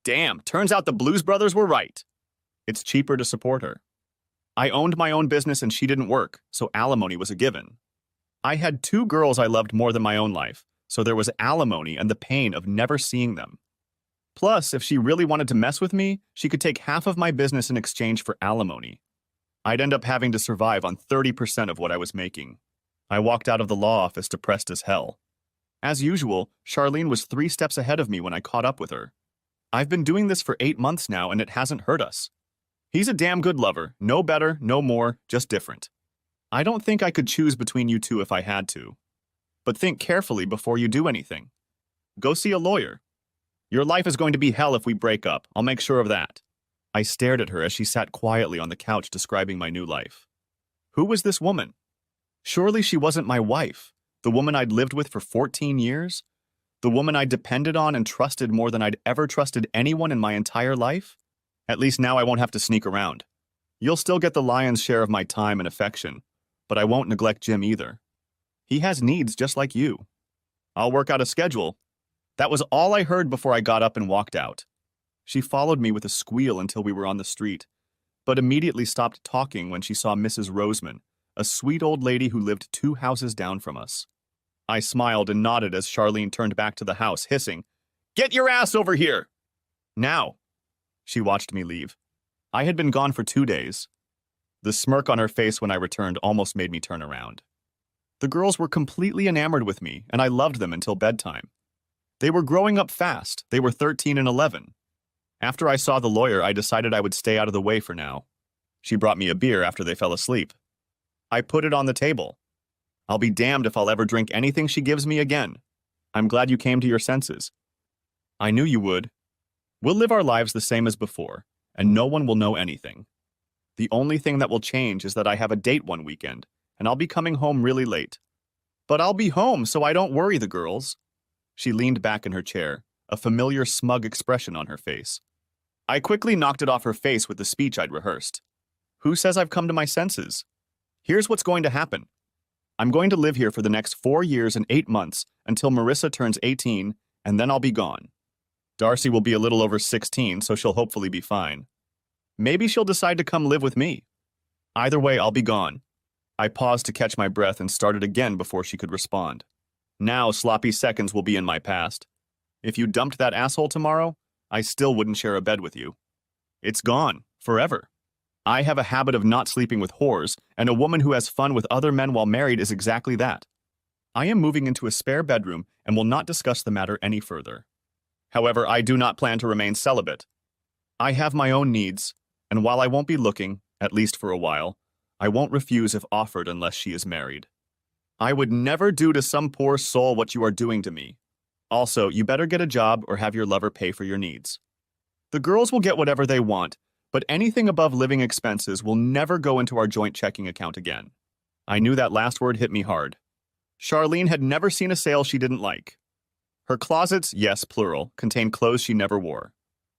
Damn, turns out the Blues Brothers were right. It's cheaper to support her. I owned my own business and she didn't work, so alimony was a given. I had two girls I loved more than my own life, so there was alimony and the pain of never seeing them. Plus, if she really wanted to mess with me, she could take half of my business in exchange for alimony. I'd end up having to survive on 30% of what I was making. I walked out of the law office depressed as hell. As usual, Charlene was 3 steps ahead of me when I caught up with her. I've been doing this for 8 months now and it hasn't hurt us. He's a damn good lover, no better, no more, just different. I don't think I could choose between you two if I had to. But think carefully before you do anything. Go see a lawyer. Your life is going to be hell if we break up, I'll make sure of that. I stared at her as she sat quietly on the couch describing my new life. Who was this woman? Surely she wasn't my wife, the woman I'd lived with for 14 years? The woman I depended on and trusted more than I'd ever trusted anyone in my entire life? At least now I won't have to sneak around. You'll still get the lion's share of my time and affection, but I won't neglect Jim either. He has needs just like you. I'll work out a schedule. That was all I heard before I got up and walked out. She followed me with a squeal until we were on the street, but immediately stopped talking when she saw Mrs. Roseman, a sweet old lady who lived 2 houses down from us. I smiled and nodded as Charlene turned back to the house, hissing, "Get your ass over here!" Now. She watched me leave. I had been gone for 2 days. The smirk on her face when I returned almost made me turn around. The girls were completely enamored with me, and I loved them until bedtime. They were growing up fast. They were 13 and 11. After I saw the lawyer, I decided I would stay out of the way for now. She brought me a beer after they fell asleep. I put it on the table. I'll be damned if I'll ever drink anything she gives me again. I'm glad you came to your senses. I knew you would. We'll live our lives the same as before, and no one will know anything. The only thing that will change is that I have a date one weekend, and I'll be coming home really late. But I'll be home, so I don't worry the girls. She leaned back in her chair, a familiar smug expression on her face. I quickly knocked it off her face with the speech I'd rehearsed. Who says I've come to my senses? Here's what's going to happen. I'm going to live here for the next 4 years and 8 months until Marissa turns 18, and then I'll be gone. Darcy will be a little over 16, so she'll hopefully be fine. Maybe she'll decide to come live with me. Either way, I'll be gone. I paused to catch my breath and started again before she could respond. Now sloppy seconds will be in my past. If you dumped that asshole tomorrow, I still wouldn't share a bed with you. It's gone, forever. I have a habit of not sleeping with whores, and a woman who has fun with other men while married is exactly that. I am moving into a spare bedroom and will not discuss the matter any further. However, I do not plan to remain celibate. I have my own needs, and while I won't be looking, at least for a while, I won't refuse if offered unless she is married. I would never do to some poor soul what you are doing to me. Also, you better get a job or have your lover pay for your needs. The girls will get whatever they want, but anything above living expenses will never go into our joint checking account again. I knew that last word hit me hard. Charlene had never seen a sale she didn't like. Her closets, yes, plural, contained clothes she never wore.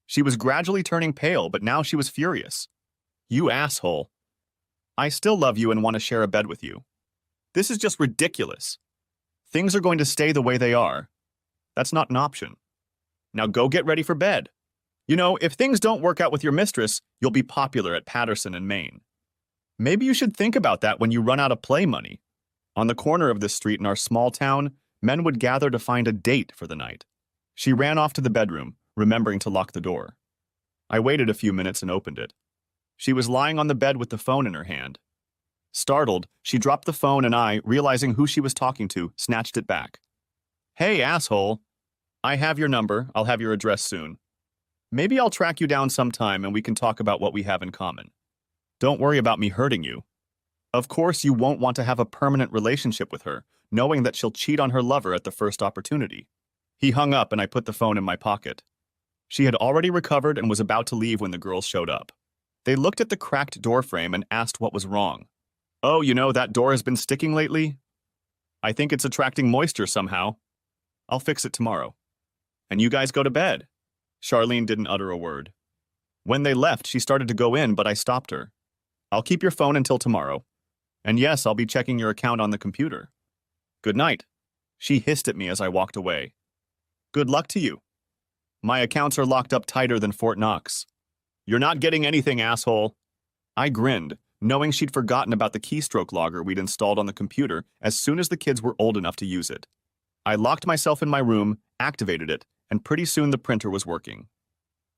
She was gradually turning pale, but now she was furious. You asshole. I still love you and want to share a bed with you. This is just ridiculous. Things are going to stay the way they are. That's not an option. Now go get ready for bed. You know, if things don't work out with your mistress, you'll be popular at Patterson and Maine. Maybe you should think about that when you run out of play money. On the corner of this street in our small town, men would gather to find a date for the night. She ran off to the bedroom, remembering to lock the door. I waited a few minutes and opened it. She was lying on the bed with the phone in her hand. Startled, she dropped the phone and I, realizing who she was talking to, snatched it back. Hey, asshole. I have your number. I'll have your address soon. Maybe I'll track you down sometime and we can talk about what we have in common. Don't worry about me hurting you. Of course, you won't want to have a permanent relationship with her, knowing that she'll cheat on her lover at the first opportunity. He hung up and I put the phone in my pocket. She had already recovered and was about to leave when the girls showed up. They looked at the cracked door frame and asked what was wrong. Oh, you know, that door has been sticking lately? I think it's attracting moisture somehow. I'll fix it tomorrow. And you guys go to bed. Charlene didn't utter a word. When they left, she started to go in, but I stopped her. I'll keep your phone until tomorrow. And yes, I'll be checking your account on the computer. Good night. She hissed at me as I walked away. Good luck to you. My accounts are locked up tighter than Fort Knox. You're not getting anything, asshole. I grinned, knowing she'd forgotten about the keystroke logger we'd installed on the computer as soon as the kids were old enough to use it. I locked myself in my room, activated it, and pretty soon the printer was working.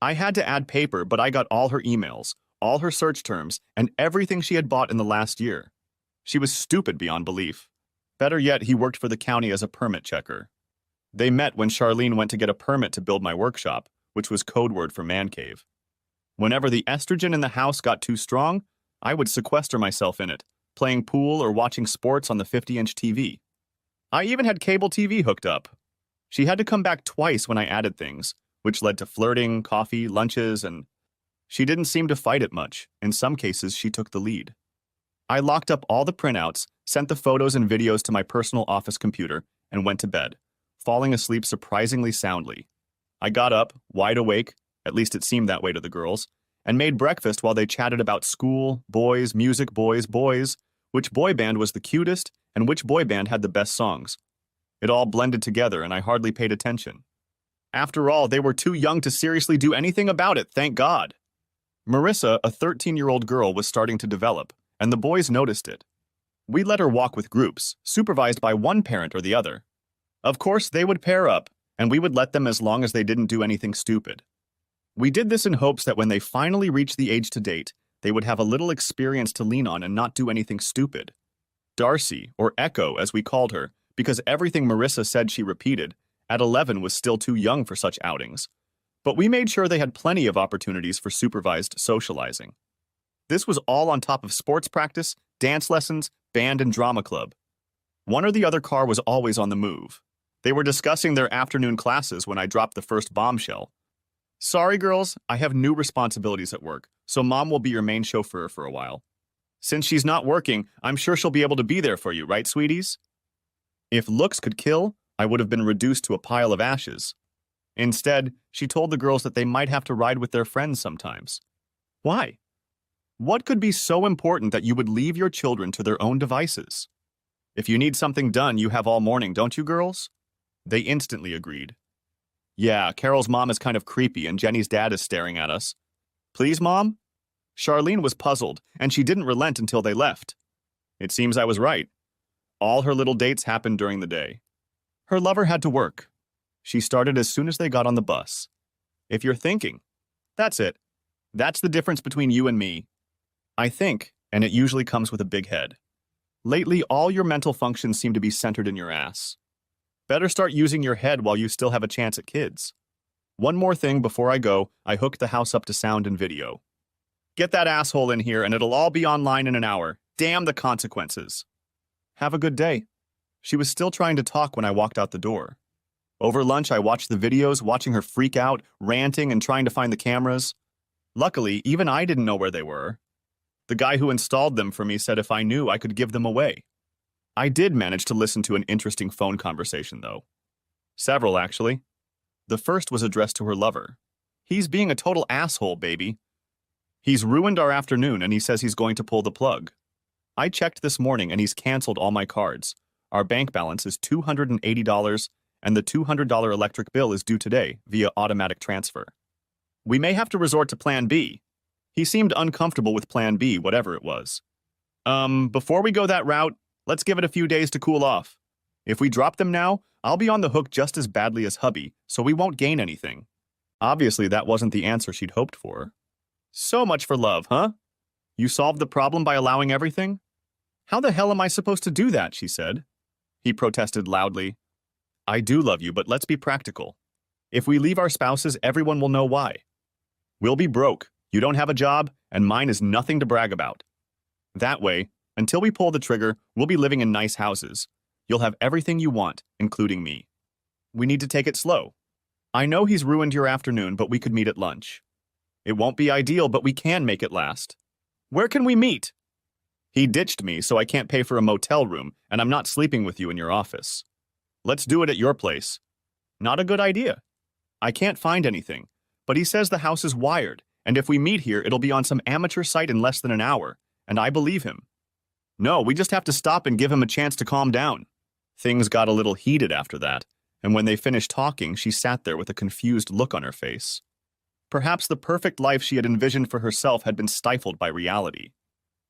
I had to add paper, but I got all her emails, all her search terms, and everything she had bought in the last year. She was stupid beyond belief. Better yet, he worked for the county as a permit checker. They met when Charlene went to get a permit to build my workshop, which was code word for man cave. Whenever the estrogen in the house got too strong, I would sequester myself in it, playing pool or watching sports on the 50-inch TV. I even had cable TV hooked up. She had to come back twice when I added things, which led to flirting, coffee, lunches, and she didn't seem to fight it much. In some cases, she took the lead. I locked up all the printouts, sent the photos and videos to my personal office computer, and went to bed, falling asleep surprisingly soundly. I got up, wide awake, at least it seemed that way to the girls, and made breakfast while they chatted about school, boys, music, boys, which boy band was the cutest, and which boy band had the best songs. It all blended together, and I hardly paid attention. After all, they were too young to seriously do anything about it, thank God. Marissa, a 13-year-old girl, was starting to develop, and the boys noticed it. We let her walk with groups, supervised by one parent or the other. Of course, they would pair up, and we would let them as long as they didn't do anything stupid. We did this in hopes that when they finally reached the age to date, they would have a little experience to lean on and not do anything stupid. Darcy, or Echo as we called her, because everything Marissa said she repeated, at 11 was still too young for such outings. But we made sure they had plenty of opportunities for supervised socializing. This was all on top of sports practice, dance lessons, band and drama club. One or the other car was always on the move. They were discussing their afternoon classes when I dropped the first bombshell. Sorry, girls, I have new responsibilities at work, so Mom will be your main chauffeur for a while. Since she's not working, I'm sure she'll be able to be there for you, right, sweeties? If looks could kill, I would have been reduced to a pile of ashes. Instead, she told the girls that they might have to ride with their friends sometimes. Why? What could be so important that you would leave your children to their own devices? If you need something done, you have all morning, don't you, girls? They instantly agreed. Yeah, Carol's mom is kind of creepy and Jenny's dad is staring at us. Please, Mom? Charlene was puzzled, and she didn't relent until they left. It seems I was right. All her little dates happened during the day. Her lover had to work. She started as soon as they got on the bus. If you're thinking, that's it. That's the difference between you and me. I think, and it usually comes with a big head. Lately, all your mental functions seem to be centered in your ass. Better start using your head while you still have a chance at kids. One more thing before I go, I hooked the house up to sound and video. Get that asshole in here and it'll all be online in an hour. Damn the consequences. Have a good day. She was still trying to talk when I walked out the door. Over lunch, I watched the videos, watching her freak out, ranting and trying to find the cameras. Luckily, even I didn't know where they were. The guy who installed them for me said if I knew, I could give them away. I did manage to listen to an interesting phone conversation, though. Several, actually. The first was addressed to her lover. He's being a total asshole, baby. He's ruined our afternoon and he says he's going to pull the plug. I checked this morning and he's canceled all my cards. Our bank balance is $280 and the $200 electric bill is due today via automatic transfer. We may have to resort to Plan B. He seemed uncomfortable with Plan B, whatever it was. Before we go that route, let's give it a few days to cool off. If we drop them now, I'll be on the hook just as badly as hubby, so we won't gain anything. Obviously, that wasn't the answer she'd hoped for. So much for love, huh? You solved the problem by allowing everything? How the hell am I supposed to do that, she said. He protested loudly. I do love you, but let's be practical. If we leave our spouses, everyone will know why. We'll be broke, you don't have a job, and mine is nothing to brag about. That way, until we pull the trigger, we'll be living in nice houses. You'll have everything you want, including me. We need to take it slow. I know he's ruined your afternoon, but we could meet at lunch. It won't be ideal, but we can make it last. Where can we meet? He ditched me, so I can't pay for a motel room, and I'm not sleeping with you in your office. Let's do it at your place. Not a good idea. I can't find anything, but he says the house is wired, and if we meet here, it'll be on some amateur site in less than an hour, and I believe him. No, we just have to stop and give him a chance to calm down. Things got a little heated after that, And when they finished talking, she sat there with a confused look on her face. Perhaps the perfect life she had envisioned for herself had been stifled by reality.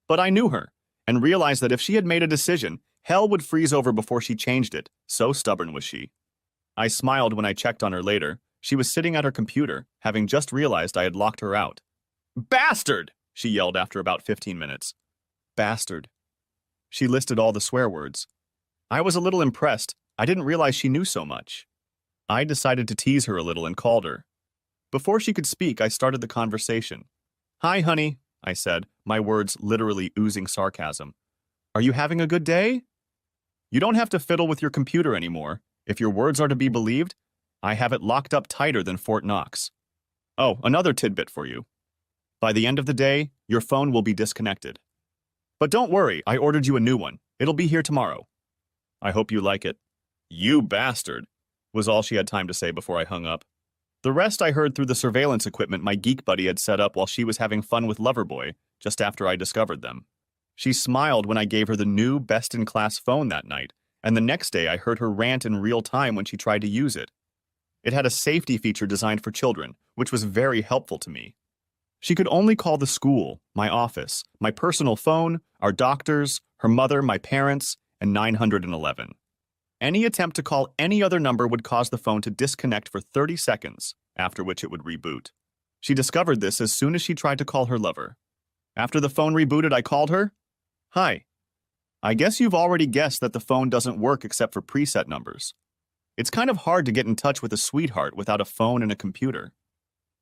But I knew her, and realized that if she had made a decision, hell would freeze over before she changed it, so stubborn was she. I smiled when I checked on her later. She was sitting at her computer, having just realized I had locked her out. "Bastard!" she yelled after about 15 minutes. Bastard. She listed all the swear words. I was a little impressed. I didn't realize she knew so much. I decided to tease her a little and called her. Before she could speak, I started the conversation. "Hi, honey," I said, my words literally oozing sarcasm. "Are you having a good day?" You don't have to fiddle with your computer anymore. If your words are to be believed, I have it locked up tighter than Fort Knox. Oh, another tidbit for you. By the end of the day, your phone will be disconnected. But don't worry, I ordered you a new one. It'll be here tomorrow. I hope you like it. "You bastard," was all she had time to say before I hung up. The rest I heard through the surveillance equipment my geek buddy had set up while she was having fun with Loverboy, just after I discovered them. She smiled when I gave her the new best-in-class phone that night, and the next day I heard her rant in real time when she tried to use it. It had a safety feature designed for children, which was very helpful to me. She could only call the school, my office, my personal phone, our doctors, her mother, my parents, and 911. Any attempt to call any other number would cause the phone to disconnect for 30 seconds, after which it would reboot. She discovered this as soon as she tried to call her lover. After the phone rebooted, I called her. "Hi. I guess you've already guessed that the phone doesn't work except for preset numbers. It's kind of hard to get in touch with a sweetheart without a phone and a computer.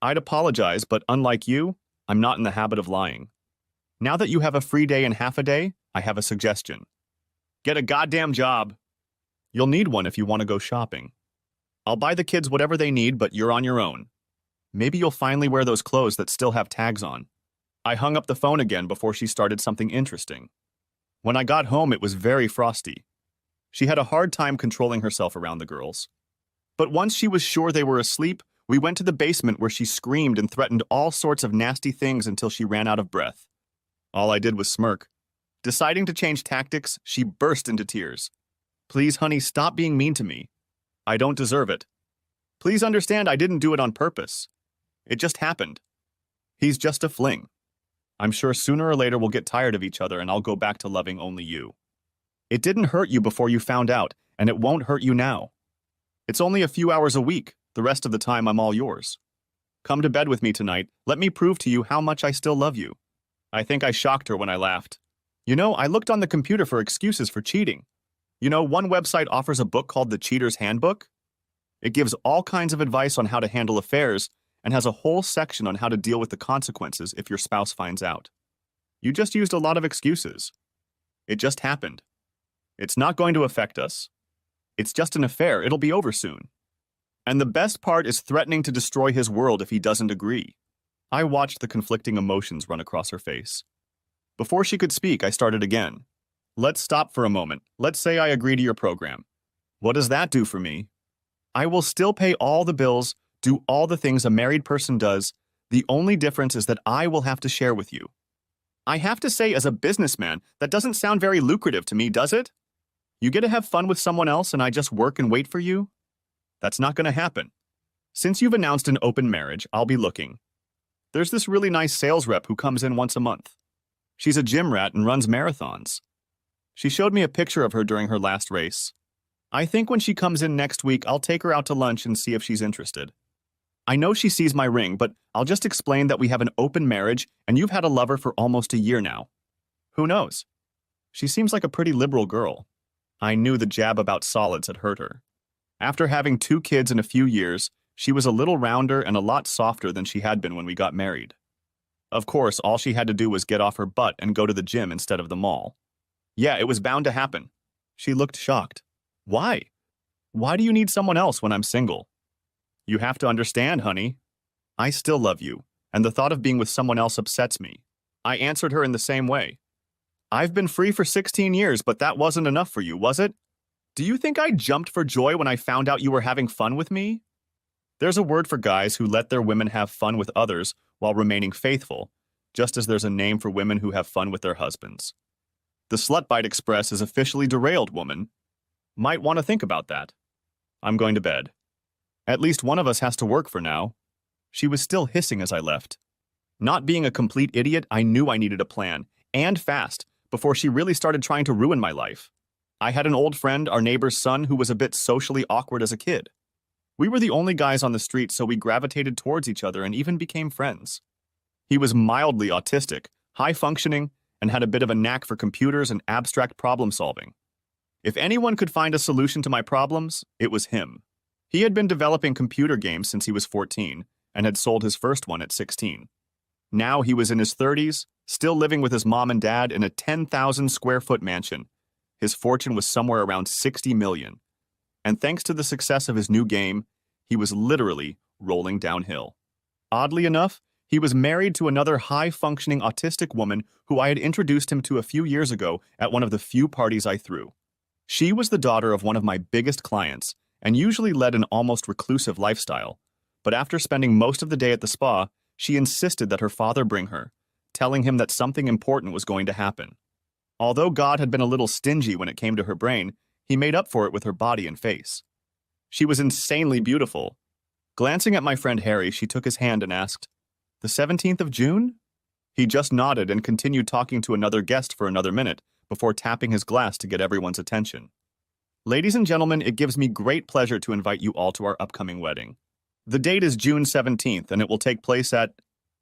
I'd apologize, but unlike you, I'm not in the habit of lying. Now that you have a free day and half a day, I have a suggestion. Get a goddamn job. You'll need one if you want to go shopping. I'll buy the kids whatever they need, but you're on your own. Maybe you'll finally wear those clothes that still have tags on." I hung up the phone again before she started something interesting. When I got home, it was very frosty. She had a hard time controlling herself around the girls. But once she was sure they were asleep, we went to the basement where she screamed and threatened all sorts of nasty things until she ran out of breath. All I did was smirk. Deciding to change tactics, she burst into tears. "Please, honey, stop being mean to me. I don't deserve it. Please understand I didn't do it on purpose. It just happened. He's just a fling. I'm sure sooner or later we'll get tired of each other and I'll go back to loving only you. It didn't hurt you before you found out, and it won't hurt you now. It's only a few hours a week. The rest of the time I'm all yours. Come to bed with me tonight. Let me prove to you how much I still love you." I think I shocked her when I laughed. I looked on the computer for excuses for cheating. One website offers a book called The Cheater's Handbook. It gives all kinds of advice on how to handle affairs and has a whole section on how to deal with the consequences if your spouse finds out. You just used a lot of excuses. It just happened. It's not going to affect us. It's just an affair. It'll be over soon. And the best part is threatening to destroy his world if he doesn't agree. I watched the conflicting emotions run across her face. Before she could speak, I started again. "Let's stop for a moment. Let's say I agree to your program. What does that do for me? I will still pay all the bills, do all the things a married person does. The only difference is that I will have to share with you. I have to say, as a businessman, that doesn't sound very lucrative to me, does it? You get to have fun with someone else and I just work and wait for you? That's not going to happen. Since you've announced an open marriage, I'll be looking. There's this really nice sales rep who comes in once a month. She's a gym rat and runs marathons. She showed me a picture of her during her last race. I think when she comes in next week, I'll take her out to lunch and see if she's interested. I know she sees my ring, but I'll just explain that we have an open marriage and you've had a lover for almost a year now. Who knows? She seems like a pretty liberal girl." I knew the jab about solids had hurt her. After having 2 kids in a few years, she was a little rounder and a lot softer than she had been when we got married. Of course, all she had to do was get off her butt and go to the gym instead of the mall. Yeah, it was bound to happen. She looked shocked. "Why? Why do you need someone else when I'm single?" "You have to understand, honey. I still love you, and the thought of being with someone else upsets me." I answered her in the same way. "I've been free for 16 years, but that wasn't enough for you, was it? Do you think I jumped for joy when I found out you were having fun with me? There's a word for guys who let their women have fun with others while remaining faithful, just as there's a name for women who have fun with their husbands. The Slut Bite Express is officially derailed, woman. Might want to think about that." I'm going to bed. At least one of us has to work for now. She was still hissing as I left. Not being a complete idiot, I knew I needed a plan, and fast, before she really started trying to ruin my life. I had an old friend, our neighbor's son, who was a bit socially awkward as a kid. We were the only guys on the street, so we gravitated towards each other and even became friends. He was mildly autistic, high-functioning, and had a bit of a knack for computers and abstract problem-solving. If anyone could find a solution to my problems, it was him. He had been developing computer games since he was 14 and had sold his first one at 16. Now he was in his 30s, still living with his mom and dad in a 10,000 square foot mansion. His fortune was somewhere around 60 million. And thanks to the success of his new game, he was literally rolling downhill. Oddly enough, he was married to another high-functioning autistic woman who I had introduced him to a few years ago at one of the few parties I threw. She was the daughter of one of my biggest clients and usually led an almost reclusive lifestyle. But after spending most of the day at the spa, she insisted that her father bring her, telling him that something important was going to happen. Although God had been a little stingy when it came to her brain, he made up for it with her body and face. She was insanely beautiful. Glancing at my friend Harry, she took his hand and asked, "The 17th of June?" He just nodded and continued talking to another guest for another minute before tapping his glass to get everyone's attention. Ladies and gentlemen, it gives me great pleasure to invite you all to our upcoming wedding. The date is June 17th, and it will take place at...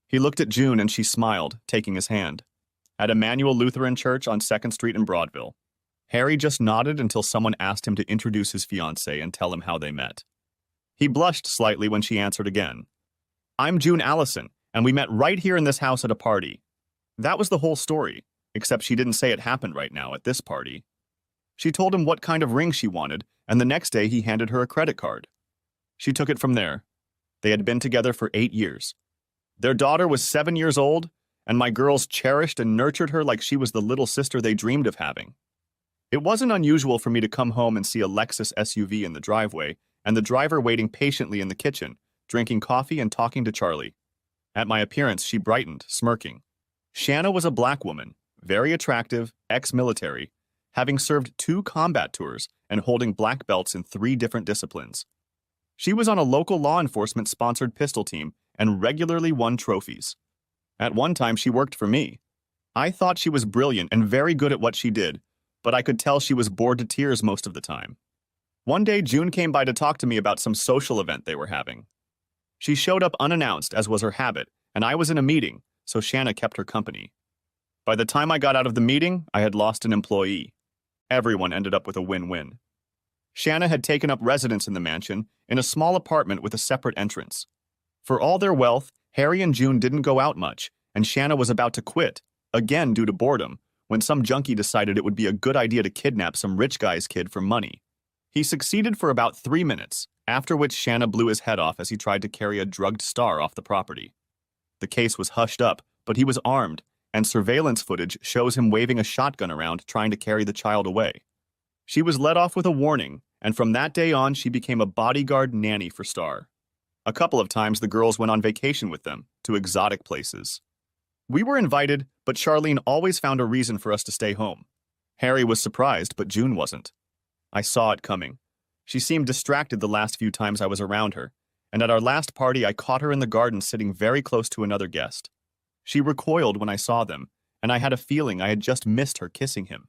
He looked at June and she smiled, taking his hand. At Emmanuel Lutheran Church on 2nd Street in Broadville. Harry just nodded until someone asked him to introduce his fiancée and tell him how they met. He blushed slightly when she answered again. "I'm June Allison, and we met right here in this house at a party." That was the whole story, except she didn't say it happened right now at this party. She told him what kind of ring she wanted, and the next day he handed her a credit card. She took it from there. They had been together for 8 years. Their daughter was 7 years old, and my girls cherished and nurtured her like she was the little sister they dreamed of having. It wasn't unusual for me to come home and see a Lexus SUV in the driveway and the driver waiting patiently in the kitchen, drinking coffee and talking to Charlie. At my appearance, she brightened, smirking. Shanna was a black woman, very attractive, ex-military, having served 2 combat tours and holding black belts in 3 different disciplines. She was on a local law enforcement-sponsored pistol team and regularly won trophies. At one time, she worked for me. I thought she was brilliant and very good at what she did, but I could tell she was bored to tears most of the time. One day, June came by to talk to me about some social event they were having. She showed up unannounced, as was her habit, and I was in a meeting, so Shanna kept her company. By the time I got out of the meeting, I had lost an employee. Everyone ended up with a win-win. Shanna had taken up residence in the mansion, in a small apartment with a separate entrance. For all their wealth, Harry and June didn't go out much, and Shanna was about to quit, again due to boredom, when some junkie decided it would be a good idea to kidnap some rich guy's kid for money. He succeeded for about 3 minutes, after which Shanna blew his head off as he tried to carry a drugged star off the property. The case was hushed up, but he was armed, and surveillance footage shows him waving a shotgun around trying to carry the child away. She was let off with a warning, and from that day on she became a bodyguard nanny for Star. A couple of times the girls went on vacation with them, to exotic places. We were invited, but Charlene always found a reason for us to stay home. Harry was surprised, but June wasn't. I saw it coming. She seemed distracted the last few times I was around her, and at our last party I caught her in the garden sitting very close to another guest. She recoiled when I saw them, and I had a feeling I had just missed her kissing him.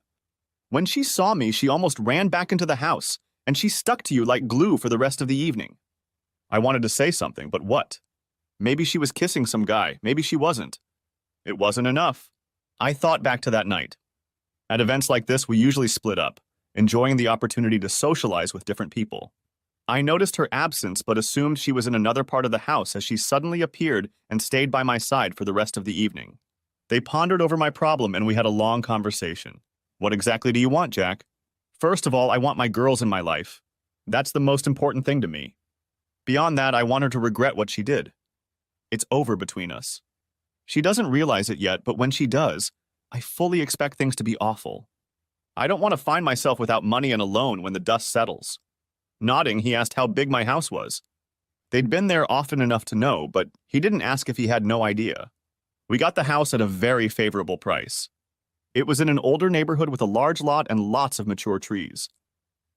When she saw me, she almost ran back into the house, and she stuck to you like glue for the rest of the evening. I wanted to say something, but what? Maybe she was kissing some guy, maybe she wasn't. It wasn't enough. I thought back to that night. At events like this, we usually split up, enjoying the opportunity to socialize with different people. I noticed her absence but assumed she was in another part of the house as she suddenly appeared and stayed by my side for the rest of the evening. They pondered over my problem and we had a long conversation. What exactly do you want, Jack? First of all, I want my girls in my life. That's the most important thing to me. Beyond that, I want her to regret what she did. It's over between us. She doesn't realize it yet, but when she does, I fully expect things to be awful. I don't want to find myself without money and alone when the dust settles. Nodding, he asked how big my house was. They'd been there often enough to know, but he didn't ask if he had no idea. We got the house at a very favorable price. It was in an older neighborhood with a large lot and lots of mature trees.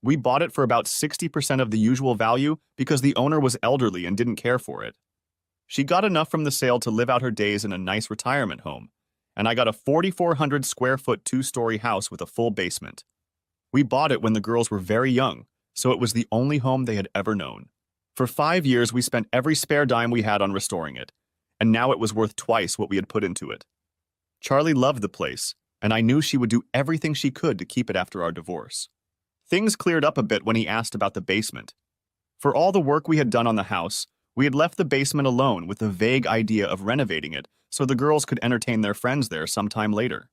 We bought it for about 60% of the usual value because the owner was elderly and didn't care for it. She got enough from the sale to live out her days in a nice retirement home, and I got a 4,400 square foot two-story house with a full basement. We bought it when the girls were very young, so it was the only home they had ever known. For 5 years, we spent every spare dime we had on restoring it, and now it was worth twice what we had put into it. Charlie loved the place, and I knew she would do everything she could to keep it after our divorce. Things cleared up a bit when he asked about the basement. For all the work we had done on the house, we had left the basement alone with the vague idea of renovating it so the girls could entertain their friends there sometime later.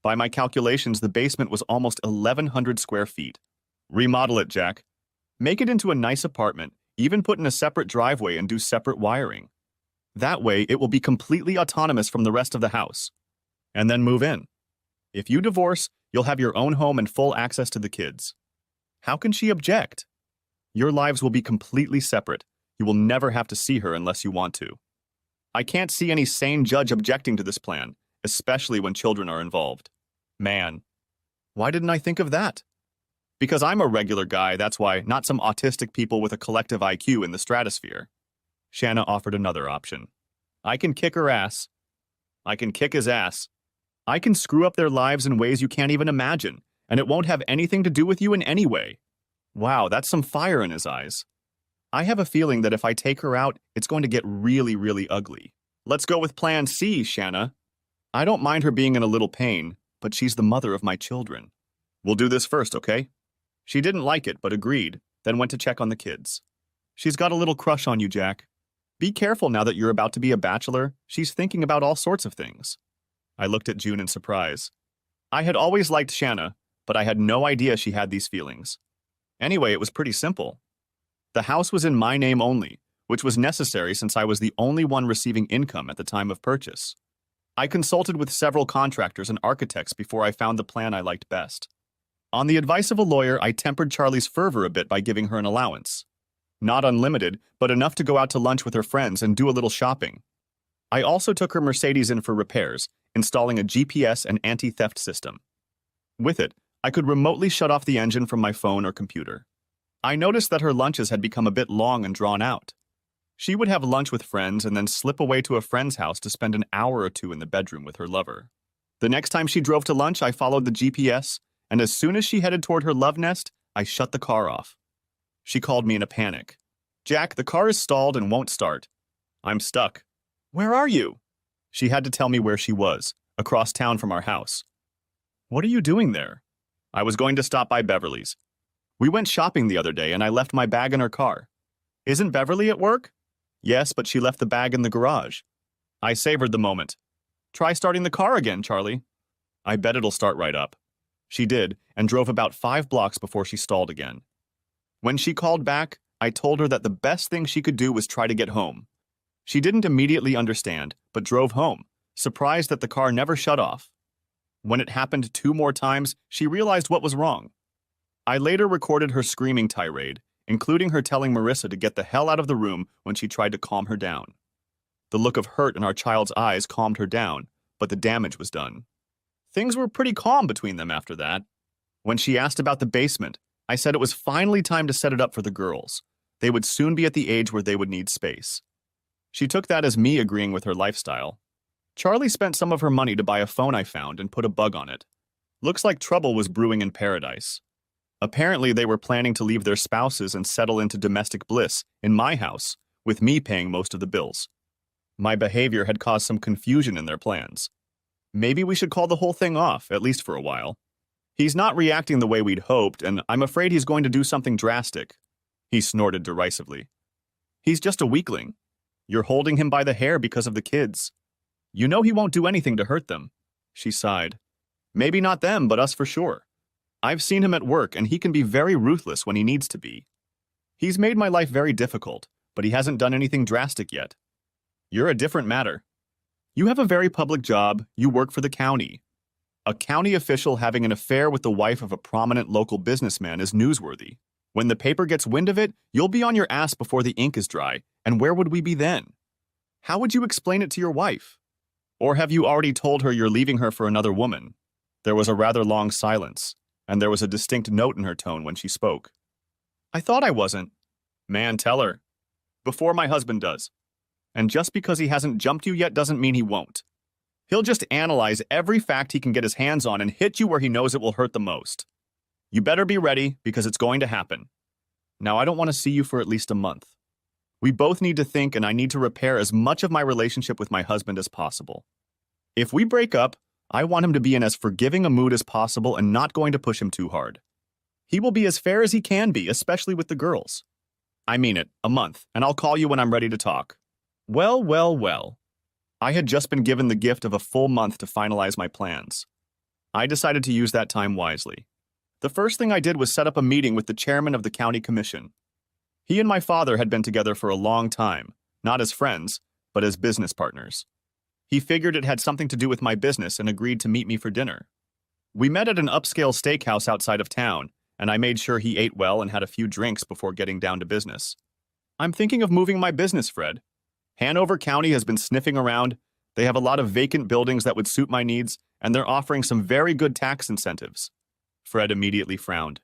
By my calculations, the basement was almost 1,100 square feet. Remodel it, Jack. Make it into a nice apartment, even put in a separate driveway and do separate wiring. That way, it will be completely autonomous from the rest of the house. And then move in. If you divorce, you'll have your own home and full access to the kids. How can she object? Your lives will be completely separate. You will never have to see her unless you want to. I can't see any sane judge objecting to this plan, especially when children are involved. Man, why didn't I think of that? Because I'm a regular guy, that's why, not some autistic people with a collective IQ in the stratosphere. Shanna offered another option. I can kick her ass. I can kick his ass. I can screw up their lives in ways you can't even imagine, and it won't have anything to do with you in any way. Wow, that's some fire in his eyes. I have a feeling that if I take her out, it's going to get really, really ugly. Let's go with plan C, Shanna. I don't mind her being in a little pain, but she's the mother of my children. We'll do this first, okay? She didn't like it, but agreed, then went to check on the kids. She's got a little crush on you, Jack. Be careful now that you're about to be a bachelor. She's thinking about all sorts of things. I looked at June in surprise. I had always liked Shanna, but I had no idea she had these feelings. Anyway, it was pretty simple. The house was in my name only, which was necessary since I was the only one receiving income at the time of purchase. I consulted with several contractors and architects before I found the plan I liked best. On the advice of a lawyer, I tempered Charlie's fervor a bit by giving her an allowance. Not unlimited, but enough to go out to lunch with her friends and do a little shopping. I also took her Mercedes in for repairs, installing a GPS and anti-theft system. With it, I could remotely shut off the engine from my phone or computer. I noticed that her lunches had become a bit long and drawn out. She would have lunch with friends and then slip away to a friend's house to spend an hour or two in the bedroom with her lover. The next time she drove to lunch, I followed the GPS, and as soon as she headed toward her love nest, I shut the car off. She called me in a panic. Jack, the car is stalled and won't start. I'm stuck. Where are you? She had to tell me where she was, across town from our house. What are you doing there? I was going to stop by Beverly's. We went shopping the other day and I left my bag in her car. Isn't Beverly at work? Yes, but she left the bag in the garage. I savored the moment. Try starting the car again, Charlie. I bet it'll start right up. She did, and drove about 5 blocks before she stalled again. When she called back, I told her that the best thing she could do was try to get home. She didn't immediately understand, but drove home, surprised that the car never shut off. When it happened 2 more times, she realized what was wrong. I later recorded her screaming tirade, including her telling Marissa to get the hell out of the room when she tried to calm her down. The look of hurt in our child's eyes calmed her down, but the damage was done. Things were pretty calm between them after that. When she asked about the basement, I said it was finally time to set it up for the girls. They would soon be at the age where they would need space. She took that as me agreeing with her lifestyle. Charlie spent some of her money to buy a phone I found and put a bug on it. Looks like trouble was brewing in paradise. Apparently, they were planning to leave their spouses and settle into domestic bliss in my house, with me paying most of the bills. My behavior had caused some confusion in their plans. Maybe we should call the whole thing off, at least for a while. He's not reacting the way we'd hoped, and I'm afraid he's going to do something drastic. He snorted derisively. He's just a weakling. You're holding him by the hair because of the kids. You know he won't do anything to hurt them. She sighed. Maybe not them, but us for sure. I've seen him at work, and he can be very ruthless when he needs to be. He's made my life very difficult, but he hasn't done anything drastic yet. You're a different matter. You have a very public job, you work for the county. A county official having an affair with the wife of a prominent local businessman is newsworthy. When the paper gets wind of it, you'll be on your ass before the ink is dry, and where would we be then? How would you explain it to your wife? Or have you already told her you're leaving her for another woman? There was a rather long silence. and there was a distinct note in her tone when she spoke. I thought I wasn't. Man, tell her. Before my husband does. And just because he hasn't jumped you yet doesn't mean he won't. He'll just analyze every fact he can get his hands on and hit you where he knows it will hurt the most. You better be ready, because it's going to happen. Now, I don't want to see you for at least a month. We both need to think, and I need to repair as much of my relationship with my husband as possible. If we break up, I want him to be in as forgiving a mood as possible and not going to push him too hard. He will be as fair as he can be, especially with the girls. I mean it, a month, and I'll call you when I'm ready to talk. Well, well, well. I had just been given the gift of a full month to finalize my plans. I decided to use that time wisely. The first thing I did was set up a meeting with the chairman of the county commission. He and my father had been together for a long time, not as friends, but as business partners. He figured it had something to do with my business and agreed to meet me for dinner. We met at an upscale steakhouse outside of town, and I made sure he ate well and had a few drinks before getting down to business. I'm thinking of moving my business, Fred. Hanover County has been sniffing around. They have a lot of vacant buildings that would suit my needs, and they're offering some very good tax incentives. Fred immediately frowned.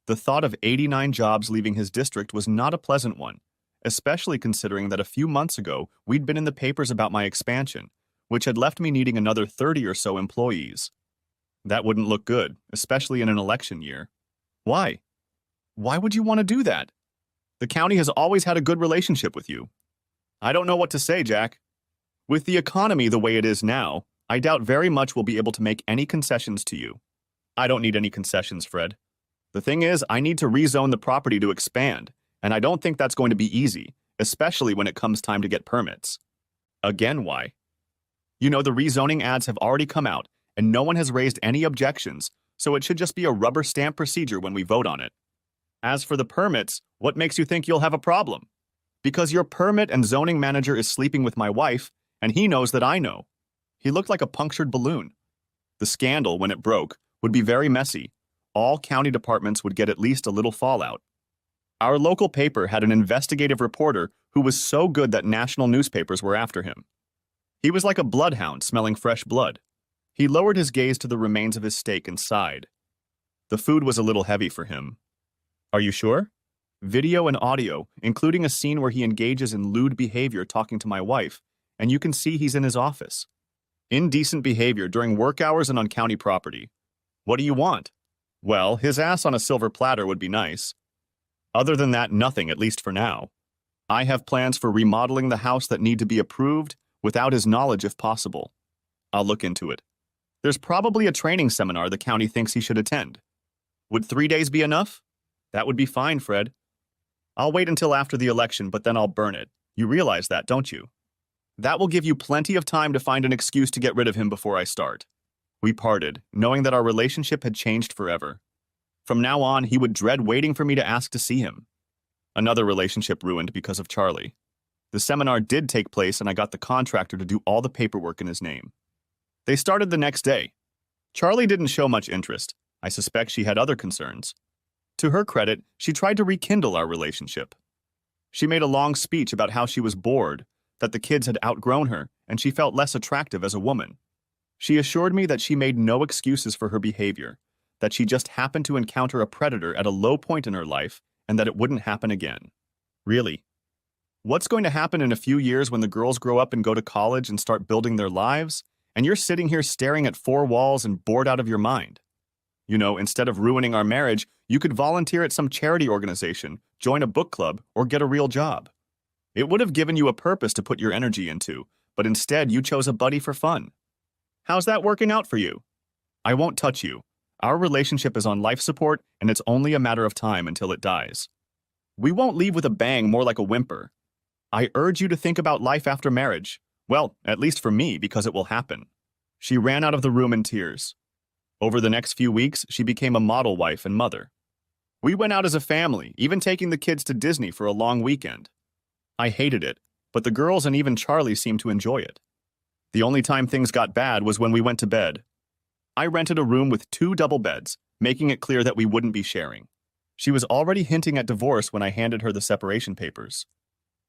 The thought of 89 jobs leaving his district was not a pleasant one, especially considering that a few months ago we'd been in the papers about my expansion, which had left me needing another 30 or so employees. That wouldn't look good, especially in an election year. Why? Why would you want to do that? The county has always had a good relationship with you. I don't know what to say, Jack. With the economy the way it is now, I doubt very much we'll be able to make any concessions to you. I don't need any concessions, Fred. The thing is, I need to rezone the property to expand, and I don't think that's going to be easy, especially when it comes time to get permits. Again, why? You know, the rezoning ads have already come out, and no one has raised any objections, so it should just be a rubber stamp procedure when we vote on it. As for the permits, what makes you think you'll have a problem? Because your permit and zoning manager is sleeping with my wife, and he knows that I know. He looked like a punctured balloon. The scandal, when it broke, would be very messy. All county departments would get at least a little fallout. Our local paper had an investigative reporter who was so good that national newspapers were after him. He was like a bloodhound smelling fresh blood. He lowered his gaze to the remains of his steak and sighed. The food was a little heavy for him. Are you sure? Video and audio, including a scene where he engages in lewd behavior talking to my wife, and you can see he's in his office. Indecent behavior during work hours and on county property. What do you want? Well, his ass on a silver platter would be nice. Other than that, nothing, at least for now. I have plans for remodeling the house that need to be approved without his knowledge if possible. I'll look into it. There's probably a training seminar the county thinks he should attend. Would 3 days be enough? That would be fine, Fred. I'll wait until after the election, but then I'll burn it. You realize that, don't you? That will give you plenty of time to find an excuse to get rid of him before I start. We parted, knowing that our relationship had changed forever. From now on, he would dread waiting for me to ask to see him. Another relationship ruined because of Charlie. The seminar did take place, and I got the contractor to do all the paperwork in his name. They started the next day. Charlie didn't show much interest. I suspect she had other concerns. To her credit, she tried to rekindle our relationship. She made a long speech about how she was bored, that the kids had outgrown her, and she felt less attractive as a woman. She assured me that she made no excuses for her behavior, that she just happened to encounter a predator at a low point in her life, and that it wouldn't happen again. Really? What's going to happen in a few years when the girls grow up and go to college and start building their lives, and you're sitting here staring at four walls and bored out of your mind? You know, instead of ruining our marriage, you could volunteer at some charity organization, join a book club, or get a real job. It would have given you a purpose to put your energy into, but instead you chose a buddy for fun. How's that working out for you? I won't touch you. Our relationship is on life support, and it's only a matter of time until it dies. We won't leave with a bang, more like a whimper. I urge you to think about life after marriage. Well, at least for me, because it will happen. She ran out of the room in tears. Over the next few weeks, she became a model wife and mother. We went out as a family, even taking the kids to Disney for a long weekend. I hated it, but the girls and even Charlie seemed to enjoy it. The only time things got bad was when we went to bed. I rented a room with 2 double beds, making it clear that we wouldn't be sharing. She was already hinting at divorce when I handed her the separation papers.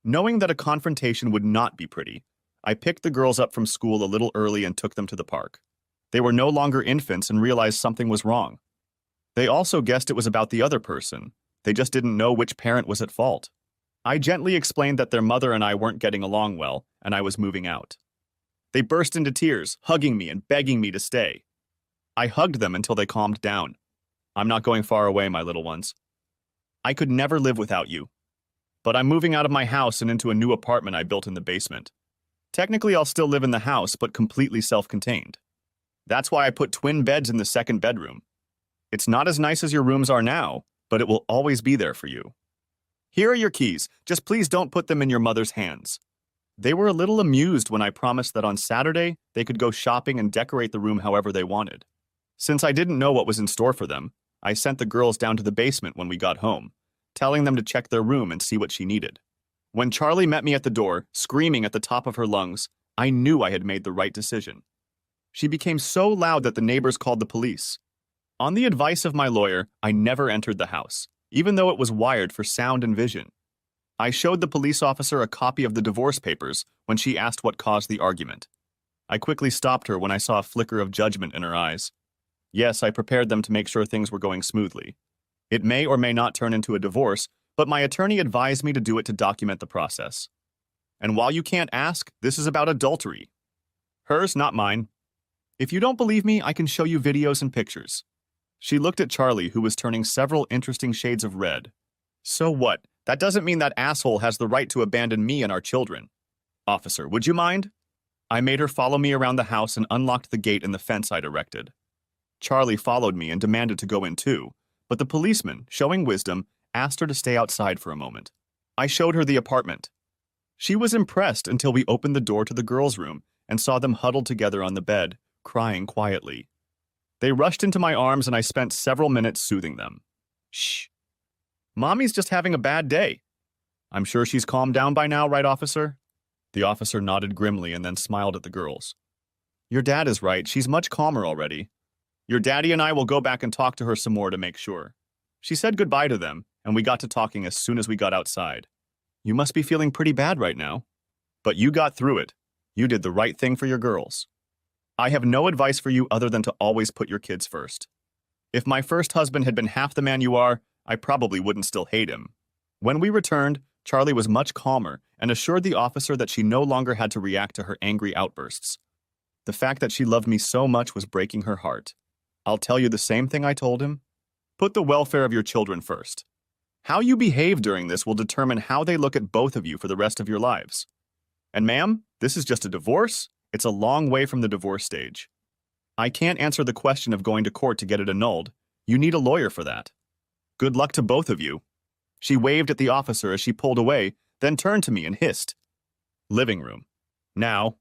Knowing that a confrontation would not be pretty, I picked the girls up from school a little early and took them to the park. They were no longer infants and realized something was wrong. They also guessed it was about the other person. They just didn't know which parent was at fault. I gently explained that their mother and I weren't getting along well, and I was moving out. They burst into tears, hugging me and begging me to stay. I hugged them until they calmed down. I'm not going far away, my little ones. I could never live without you. But I'm moving out of my house and into a new apartment I built in the basement. Technically, I'll still live in the house, but completely self-contained. That's why I put twin beds in the second bedroom. It's not as nice as your rooms are now, but it will always be there for you. Here are your keys. Just please don't put them in your mother's hands. They were a little amused when I promised that on Saturday they could go shopping and decorate the room however they wanted. Since I didn't know what was in store for them, I sent the girls down to the basement when we got home, telling them to check their room and see what she needed. When Charlie met me at the door, screaming at the top of her lungs, I knew I had made the right decision. She became so loud that the neighbors called the police. On the advice of my lawyer, I never entered the house, even though it was wired for sound and vision. I showed the police officer a copy of the divorce papers when she asked what caused the argument. I quickly stopped her when I saw a flicker of judgment in her eyes. Yes, I prepared them to make sure things were going smoothly. It may or may not turn into a divorce, but my attorney advised me to do it to document the process. And while you can't ask, this is about adultery. Hers, not mine. If you don't believe me, I can show you videos and pictures. She looked at Charlie, who was turning several interesting shades of red. So what? That doesn't mean that asshole has the right to abandon me and our children. Officer, would you mind? I made her follow me around the house and unlocked the gate and the fence I'd erected. Charlie followed me and demanded to go in too, but the policeman, showing wisdom, asked her to stay outside for a moment. I showed her the apartment. She was impressed until we opened the door to the girls' room and saw them huddled together on the bed, crying quietly. They rushed into my arms and I spent several minutes soothing them. Shh. Mommy's just having a bad day. I'm sure she's calmed down by now, right, officer? The officer nodded grimly and then smiled at the girls. Your dad is right. She's much calmer already. Your daddy and I will go back and talk to her some more to make sure. She said goodbye to them, and we got to talking as soon as we got outside. You must be feeling pretty bad right now. But you got through it. You did the right thing for your girls. I have no advice for you other than to always put your kids first. If my first husband had been half the man you are, I probably wouldn't still hate him. When we returned, Charlie was much calmer and assured the officer that she no longer had to react to her angry outbursts. The fact that she loved me so much was breaking her heart. I'll tell you the same thing I told him. Put the welfare of your children first. How you behave during this will determine how they look at both of you for the rest of your lives. And ma'am, this is just a divorce. It's a long way from the divorce stage. I can't answer the question of going to court to get it annulled. You need a lawyer for that. Good luck to both of you. She waved at the officer as she pulled away, then turned to me and hissed. Living room. Now.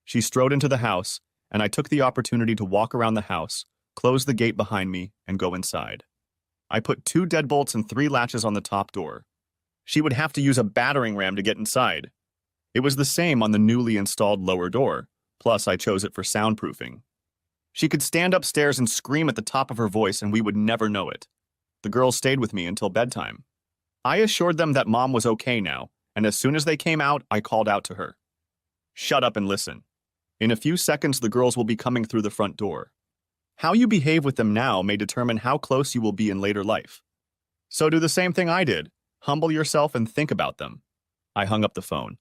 She strode into the house, and I took the opportunity to walk around the house, close the gate behind me, and go inside. I put 2 deadbolts and 3 latches on the top door. She would have to use a battering ram to get inside. It was the same on the newly installed lower door, plus I chose it for soundproofing. She could stand upstairs and scream at the top of her voice and we would never know it. The girls stayed with me until bedtime. I assured them that Mom was okay now, and as soon as they came out, I called out to her. Shut up and listen. In a few seconds, the girls will be coming through the front door. How you behave with them now may determine how close you will be in later life. So do the same thing I did. Humble yourself and think about them. I hung up the phone.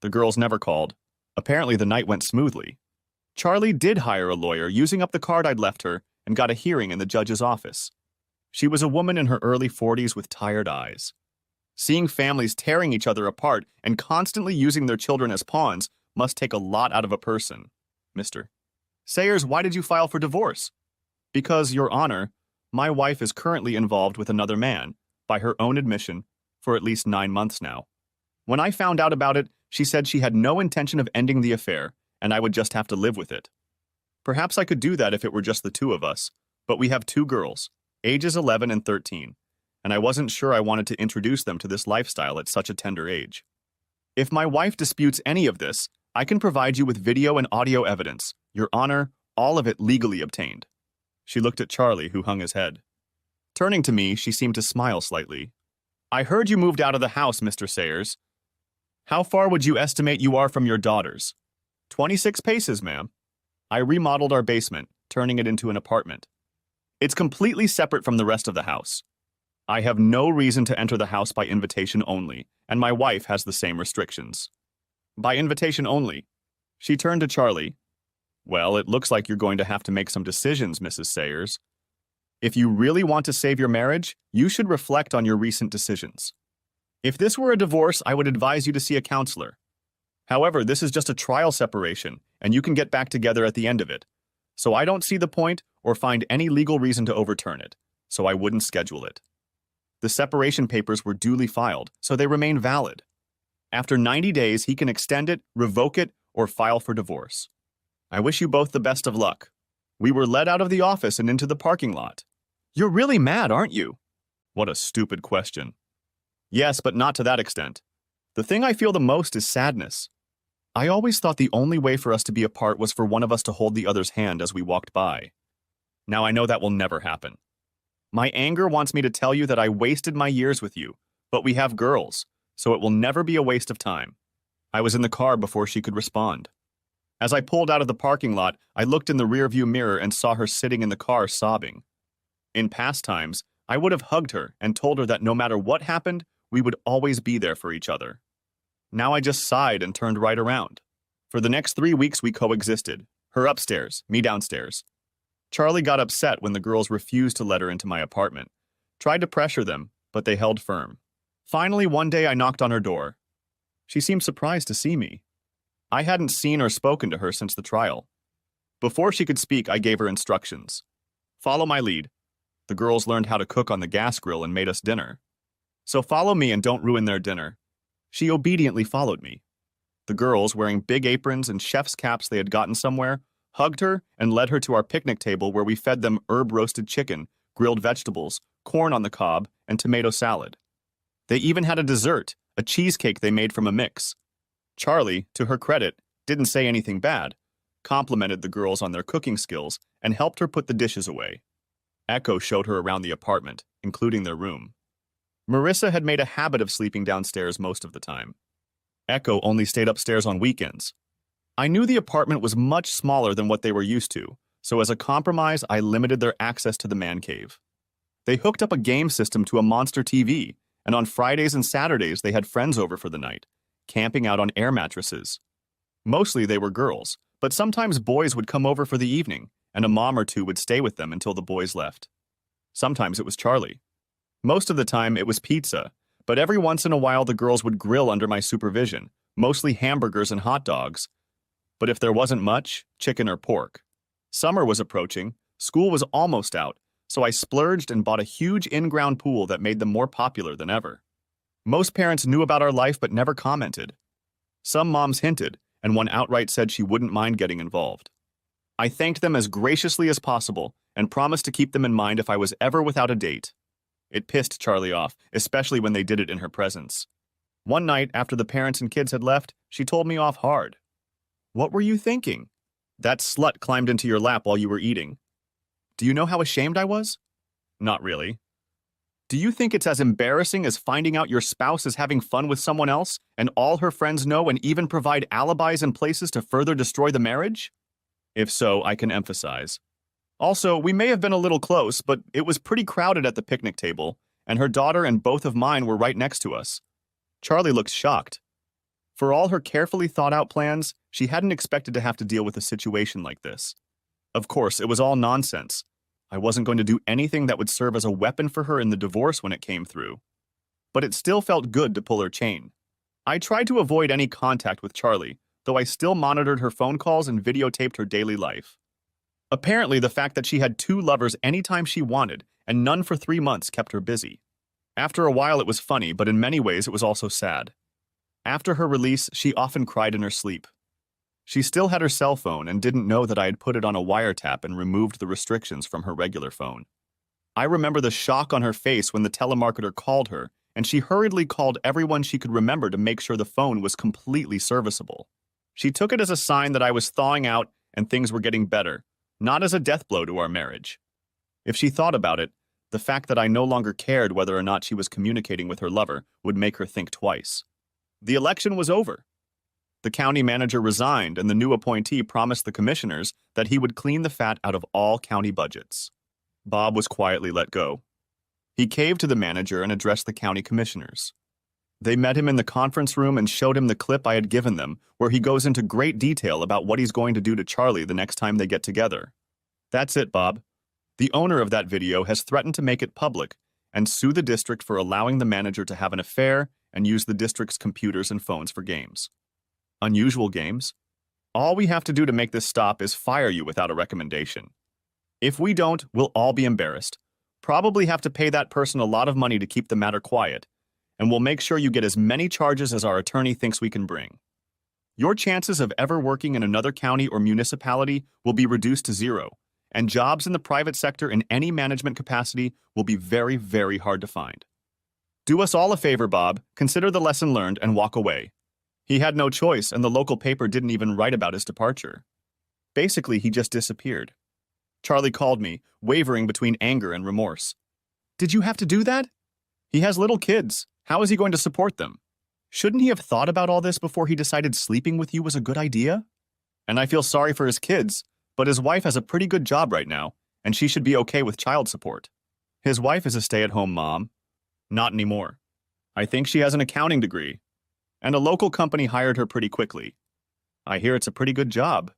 The girls never called. Apparently the night went smoothly. Charlie did hire a lawyer using up the card I'd left her and got a hearing in the judge's office. She was a woman in her early 40s with tired eyes. Seeing families tearing each other apart and constantly using their children as pawns must take a lot out of a person. Mr. Sayers, why did you file for divorce? Because, Your Honor, my wife is currently involved with another man, by her own admission, for at least 9 months now. When I found out about it, she said she had no intention of ending the affair, and I would just have to live with it. Perhaps I could do that if it were just the 2 of us, but we have 2 girls, ages 11 and 13, and I wasn't sure I wanted to introduce them to this lifestyle at such a tender age. If my wife disputes any of this, I can provide you with video and audio evidence, Your Honor, all of it legally obtained. She looked at Charlie, who hung his head. Turning to me, she seemed to smile slightly. I heard you moved out of the house, Mr. Sayers. How far would you estimate you are from your daughters? 26 paces, ma'am. I remodeled our basement, turning it into an apartment. It's completely separate from the rest of the house. I have no reason to enter the house by invitation only, and my wife has the same restrictions. By invitation only. She turned to Charlie. Well, it looks like you're going to have to make some decisions, Mrs. Sayers. If you really want to save your marriage, you should reflect on your recent decisions. If this were a divorce, I would advise you to see a counselor. However, this is just a trial separation, and you can get back together at the end of it. So I don't see the point or find any legal reason to overturn it, so I wouldn't schedule it. The separation papers were duly filed, so they remain valid. After 90 days, he can extend it, revoke it, or file for divorce. I wish you both the best of luck. We were led out of the office and into the parking lot. You're really mad, aren't you? What a stupid question. Yes, but not to that extent. The thing I feel the most is sadness. I always thought the only way for us to be apart was for one of us to hold the other's hand as we walked by. Now I know that will never happen. My anger wants me to tell you that I wasted my years with you, but we have girls, so it will never be a waste of time. I was in the car before she could respond. As I pulled out of the parking lot, I looked in the rearview mirror and saw her sitting in the car sobbing. In past times, I would have hugged her and told her that no matter what happened, we would always be there for each other. Now I just sighed and turned right around. For the next 3 weeks we coexisted, her upstairs, me downstairs. Charlie got upset when the girls refused to let her into my apartment. Tried to pressure them, but they held firm. Finally, one day I knocked on her door. She seemed surprised to see me. I hadn't seen or spoken to her since the trial. Before she could speak, I gave her instructions. Follow my lead. The girls learned how to cook on the gas grill and made us dinner. So follow me and don't ruin their dinner. She obediently followed me. The girls, wearing big aprons and chef's caps they had gotten somewhere, hugged her and led her to our picnic table where we fed them herb-roasted chicken, grilled vegetables, corn on the cob, and tomato salad. They even had a dessert, a cheesecake they made from a mix. Charlie, to her credit, didn't say anything bad, complimented the girls on their cooking skills, and helped her put the dishes away. Echo showed her around the apartment, including their room. Marissa had made a habit of sleeping downstairs most of the time. Echo only stayed upstairs on weekends. I knew the apartment was much smaller than what they were used to, so as a compromise, I limited their access to the man cave. They hooked up a game system to a monster TV, and on Fridays and Saturdays they had friends over for the night, camping out on air mattresses. Mostly they were girls, but sometimes boys would come over for the evening, and a mom or two would stay with them until the boys left. Sometimes it was Charlie. Most of the time it was pizza, but every once in a while the girls would grill under my supervision, mostly hamburgers and hot dogs. But if there wasn't much, chicken or pork. Summer was approaching, school was almost out, so I splurged and bought a huge in-ground pool that made them more popular than ever. Most parents knew about our life but never commented. Some moms hinted, and one outright said she wouldn't mind getting involved. I thanked them as graciously as possible and promised to keep them in mind if I was ever without a date. It pissed Charlie off, especially when they did it in her presence. One night, after the parents and kids had left, she told me off hard. What were you thinking? That slut climbed into your lap while you were eating. Do you know how ashamed I was? Not really. Do you think it's as embarrassing as finding out your spouse is having fun with someone else and all her friends know and even provide alibis and places to further destroy the marriage? If so, I can emphasize. Also, we may have been a little close, but it was pretty crowded at the picnic table, and her daughter and both of mine were right next to us. Charlie looked shocked. For all her carefully thought-out plans, she hadn't expected to have to deal with a situation like this. Of course, it was all nonsense. I wasn't going to do anything that would serve as a weapon for her in the divorce when it came through. But it still felt good to pull her chain. I tried to avoid any contact with Charlie, though I still monitored her phone calls and videotaped her daily life. Apparently, the fact that she had 2 lovers anytime she wanted and none for 3 months kept her busy. After a while, it was funny, but in many ways, it was also sad. After her release, she often cried in her sleep. She still had her cell phone and didn't know that I had put it on a wiretap and removed the restrictions from her regular phone. I remember the shock on her face when the telemarketer called her, and she hurriedly called everyone she could remember to make sure the phone was completely serviceable. She took it as a sign that I was thawing out and things were getting better, not as a death blow to our marriage. If she thought about it, the fact that I no longer cared whether or not she was communicating with her lover would make her think twice. The election was over. The county manager resigned, and the new appointee promised the commissioners that he would clean the fat out of all county budgets. Bob was quietly let go. He caved to the manager and addressed the county commissioners. They met him in the conference room and showed him the clip I had given them, where he goes into great detail about what he's going to do to Charlie the next time they get together. That's it, Bob. The owner of that video has threatened to make it public and sue the district for allowing the manager to have an affair and use the district's computers and phones for games. Unusual games? All we have to do to make this stop is fire you without a recommendation. If we don't, we'll all be embarrassed. Probably have to pay that person a lot of money to keep the matter quiet, and we'll make sure you get as many charges as our attorney thinks we can bring. Your chances of ever working in another county or municipality will be reduced to zero, and jobs in the private sector in any management capacity will be very, very hard to find. Do us all a favor, Bob. Consider the lesson learned and walk away. He had no choice, and the local paper didn't even write about his departure. Basically, he just disappeared. Charlie called me, wavering between anger and remorse. Did you have to do that? He has little kids. How is he going to support them? Shouldn't he have thought about all this before he decided sleeping with you was a good idea? And I feel sorry for his kids, but his wife has a pretty good job right now, and she should be okay with child support. His wife is a stay-at-home mom. Not anymore. I think she has an accounting degree, and a local company hired her pretty quickly. I hear it's a pretty good job.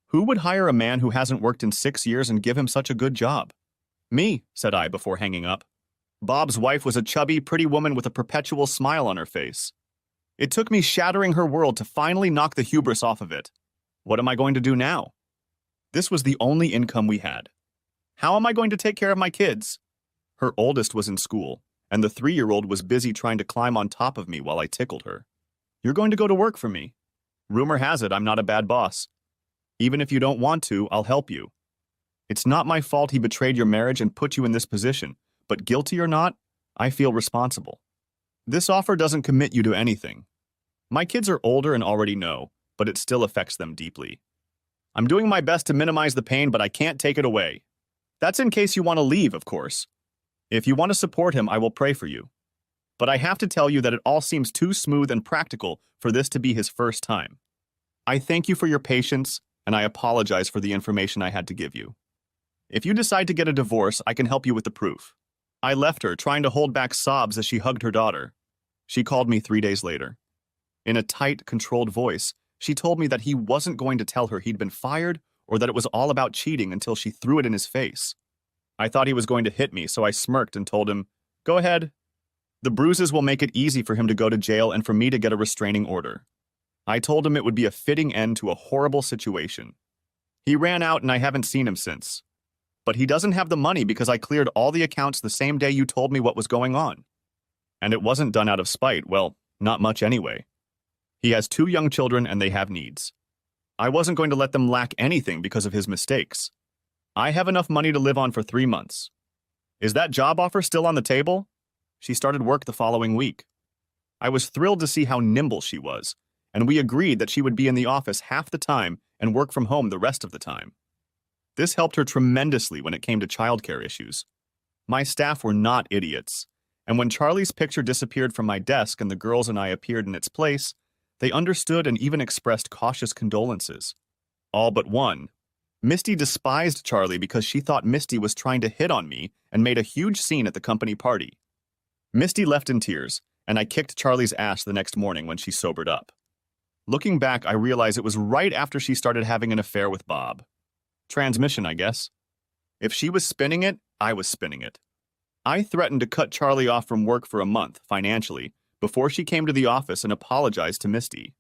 Who would hire a man who hasn't worked in 6 years and give him such a good job? Me, said I before hanging up. Bob's wife was a chubby, pretty woman with a perpetual smile on her face. It took me shattering her world to finally knock the hubris off of it. What am I going to do now? This was the only income we had. How am I going to take care of my kids? Her oldest was in school, and the 3-year-old was busy trying to climb on top of me while I tickled her. You're going to go to work for me. Rumor has it I'm not a bad boss. Even if you don't want to, I'll help you. It's not my fault he betrayed your marriage and put you in this position, but guilty or not, I feel responsible. This offer doesn't commit you to anything. My kids are older and already know, but it still affects them deeply. I'm doing my best to minimize the pain, but I can't take it away. That's in case you want to leave, of course. If you want to support him, I will pray for you. But I have to tell you that it all seems too smooth and practical for this to be his first time. I thank you for your patience, and I apologize for the information I had to give you. If you decide to get a divorce, I can help you with the proof. I left her, trying to hold back sobs as she hugged her daughter. She called me 3 days later. In a tight, controlled voice, she told me that he wasn't going to tell her he'd been fired or that it was all about cheating until she threw it in his face. I thought he was going to hit me, so I smirked and told him, "Go ahead. The bruises will make it easy for him to go to jail and for me to get a restraining order." I told him it would be a fitting end to a horrible situation. He ran out and I haven't seen him since. But he doesn't have the money because I cleared all the accounts the same day you told me what was going on. And it wasn't done out of spite, well, not much anyway. He has 2 young children and they have needs. I wasn't going to let them lack anything because of his mistakes. I have enough money to live on for 3 months. Is that job offer still on the table? She started work the following week. I was thrilled to see how nimble she was, and we agreed that she would be in the office half the time and work from home the rest of the time. This helped her tremendously when it came to childcare issues. My staff were not idiots, and when Charlie's picture disappeared from my desk and the girls and I appeared in its place, they understood and even expressed cautious condolences. All but one. Misty despised Charlie because she thought Misty was trying to hit on me and made a huge scene at the company party. Misty left in tears, and I kicked Charlie's ass the next morning when she sobered up. Looking back, I realize it was right after she started having an affair with Bob. Transmission, I guess. If she was spinning it, I was spinning it. I threatened to cut Charlie off from work for a month, financially, before she came to the office and apologized to Misty.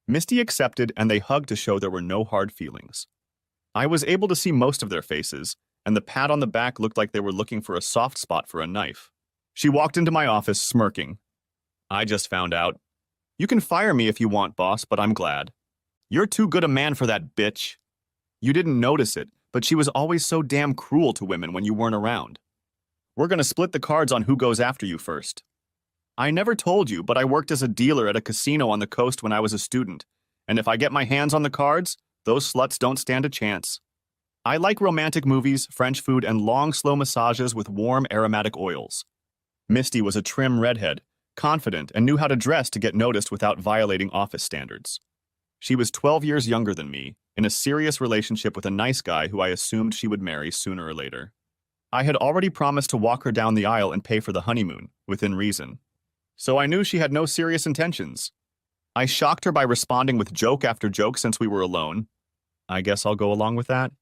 Misty accepted, and they hugged to show there were no hard feelings. I was able to see most of their faces, and the pat on the back looked like they were looking for a soft spot for a knife. She walked into my office, smirking. I just found out. You can fire me if you want, boss, but I'm glad. You're too good a man for that bitch. You didn't notice it, but she was always so damn cruel to women when you weren't around. We're gonna split the cards on who goes after you first. I never told you, but I worked as a dealer at a casino on the coast when I was a student, and if I get my hands on the cards, those sluts don't stand a chance. I like romantic movies, French food, and long, slow massages with warm, aromatic oils. Misty was a trim redhead, confident, and knew how to dress to get noticed without violating office standards. She was 12 years younger than me, in a serious relationship with a nice guy who I assumed she would marry sooner or later. I had already promised to walk her down the aisle and pay for the honeymoon, within reason. So I knew she had no serious intentions. I shocked her by responding with joke after joke since we were alone. I guess I'll go along with that.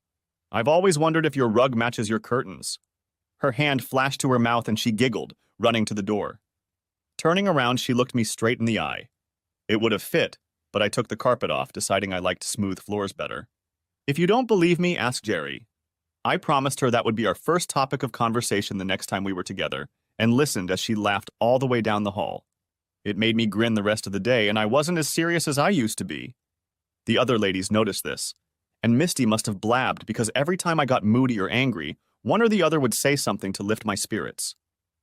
I've always wondered if your rug matches your curtains. Her hand flashed to her mouth and she giggled, running to the door. Turning around, she looked me straight in the eye. It would have fit, but I took the carpet off, deciding I liked smooth floors better. If you don't believe me, ask Jerry. I promised her that would be our first topic of conversation the next time we were together, and listened as she laughed all the way down the hall. It made me grin the rest of the day, and I wasn't as serious as I used to be. The other ladies noticed this, and Misty must have blabbed because every time I got moody or angry, one or the other would say something to lift my spirits.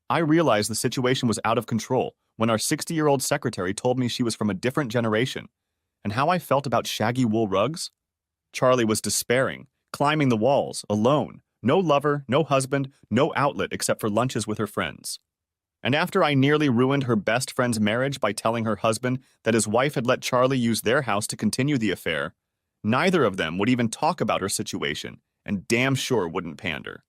I realized the situation was out of control when our 60-year-old secretary told me she was from a different generation, and how I felt about shaggy wool rugs. Charlie was despairing, climbing the walls, alone, no lover, no husband, no outlet except for lunches with her friends. And after I nearly ruined her best friend's marriage by telling her husband that his wife had let Charlie use their house to continue the affair, neither of them would even talk about her situation, and damn sure wouldn't pander.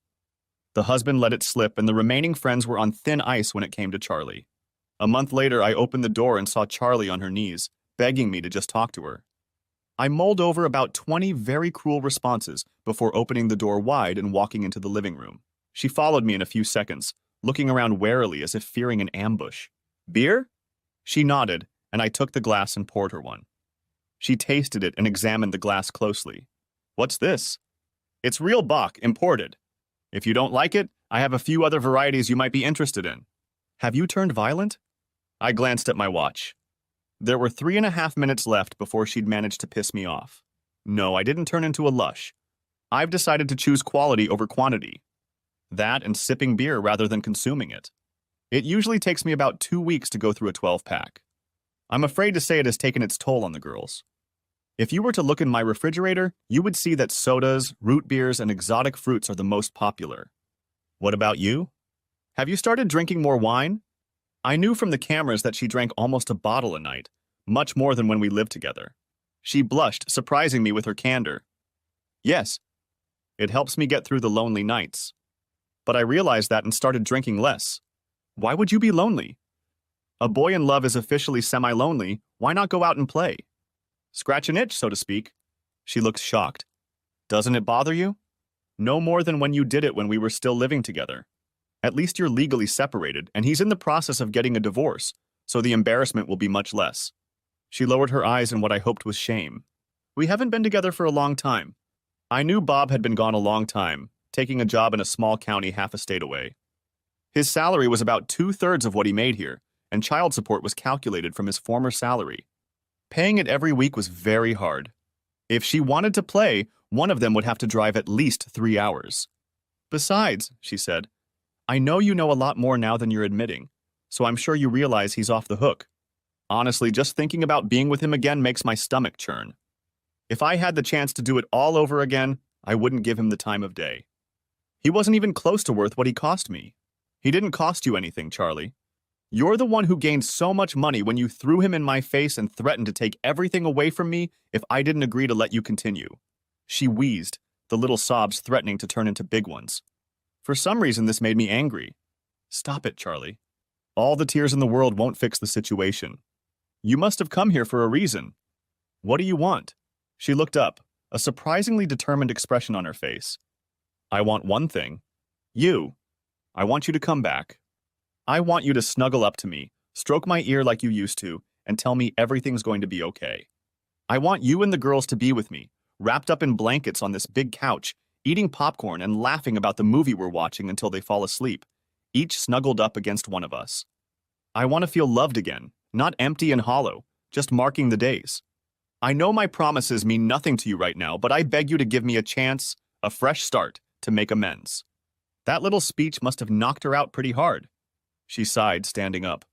The husband let it slip, and the remaining friends were on thin ice when it came to Charlie. A month later, I opened the door and saw Charlie on her knees, begging me to just talk to her. I mulled over about 20 very cruel responses before opening the door wide and walking into the living room. She followed me in a few seconds, looking around warily as if fearing an ambush. Beer? She nodded, and I took the glass and poured her one. She tasted it and examined the glass closely. What's this? It's real Bock, imported. If you don't like it, I have a few other varieties you might be interested in. Have you turned violent? I glanced at my watch. There were 3.5 minutes left before she'd managed to piss me off. No, I didn't turn into a lush. I've decided to choose quality over quantity. That and sipping beer rather than consuming it. It usually takes me about 2 weeks to go through a 12-pack. I'm afraid to say it has taken its toll on the girls. If you were to look in my refrigerator, you would see that sodas, root beers, and exotic fruits are the most popular. What about you? Have you started drinking more wine? I knew from the cameras that she drank almost a bottle a night, much more than when we lived together. She blushed, surprising me with her candor. Yes. It helps me get through the lonely nights. But I realized that and started drinking less. Why would you be lonely? A boy in love is officially semi-lonely. Why not go out and play? Scratch an itch, so to speak. She looked shocked. Doesn't it bother you? No more than when you did it when we were still living together. At least you're legally separated, and he's in the process of getting a divorce, so the embarrassment will be much less. She lowered her eyes in what I hoped was shame. We haven't been together for a long time. I knew Bob had been gone a long time, taking a job in a small county half a state away. His salary was about 2/3 of what he made here, and child support was calculated from his former salary. Paying it every week was very hard. If she wanted to play, one of them would have to drive at least 3 hours. Besides, she said, I know you know a lot more now than you're admitting, so I'm sure you realize he's off the hook. Honestly, just thinking about being with him again makes my stomach churn. If I had the chance to do it all over again, I wouldn't give him the time of day. He wasn't even close to worth what he cost me. He didn't cost you anything, Charlie. You're the one who gained so much money when you threw him in my face and threatened to take everything away from me if I didn't agree to let you continue. She wheezed, the little sobs threatening to turn into big ones. For some reason, this made me angry. Stop it, Charlie. All the tears in the world won't fix the situation. You must have come here for a reason. What do you want? She looked up, a surprisingly determined expression on her face. I want one thing. You. I want you to come back. I want you to snuggle up to me, stroke my ear like you used to, and tell me everything's going to be okay. I want you and the girls to be with me, wrapped up in blankets on this big couch, eating popcorn and laughing about the movie we're watching until they fall asleep, each snuggled up against one of us. I want to feel loved again, not empty and hollow, just marking the days. I know my promises mean nothing to you right now, but I beg you to give me a chance, a fresh start, to make amends. That little speech must have knocked her out pretty hard. She sighed, standing up.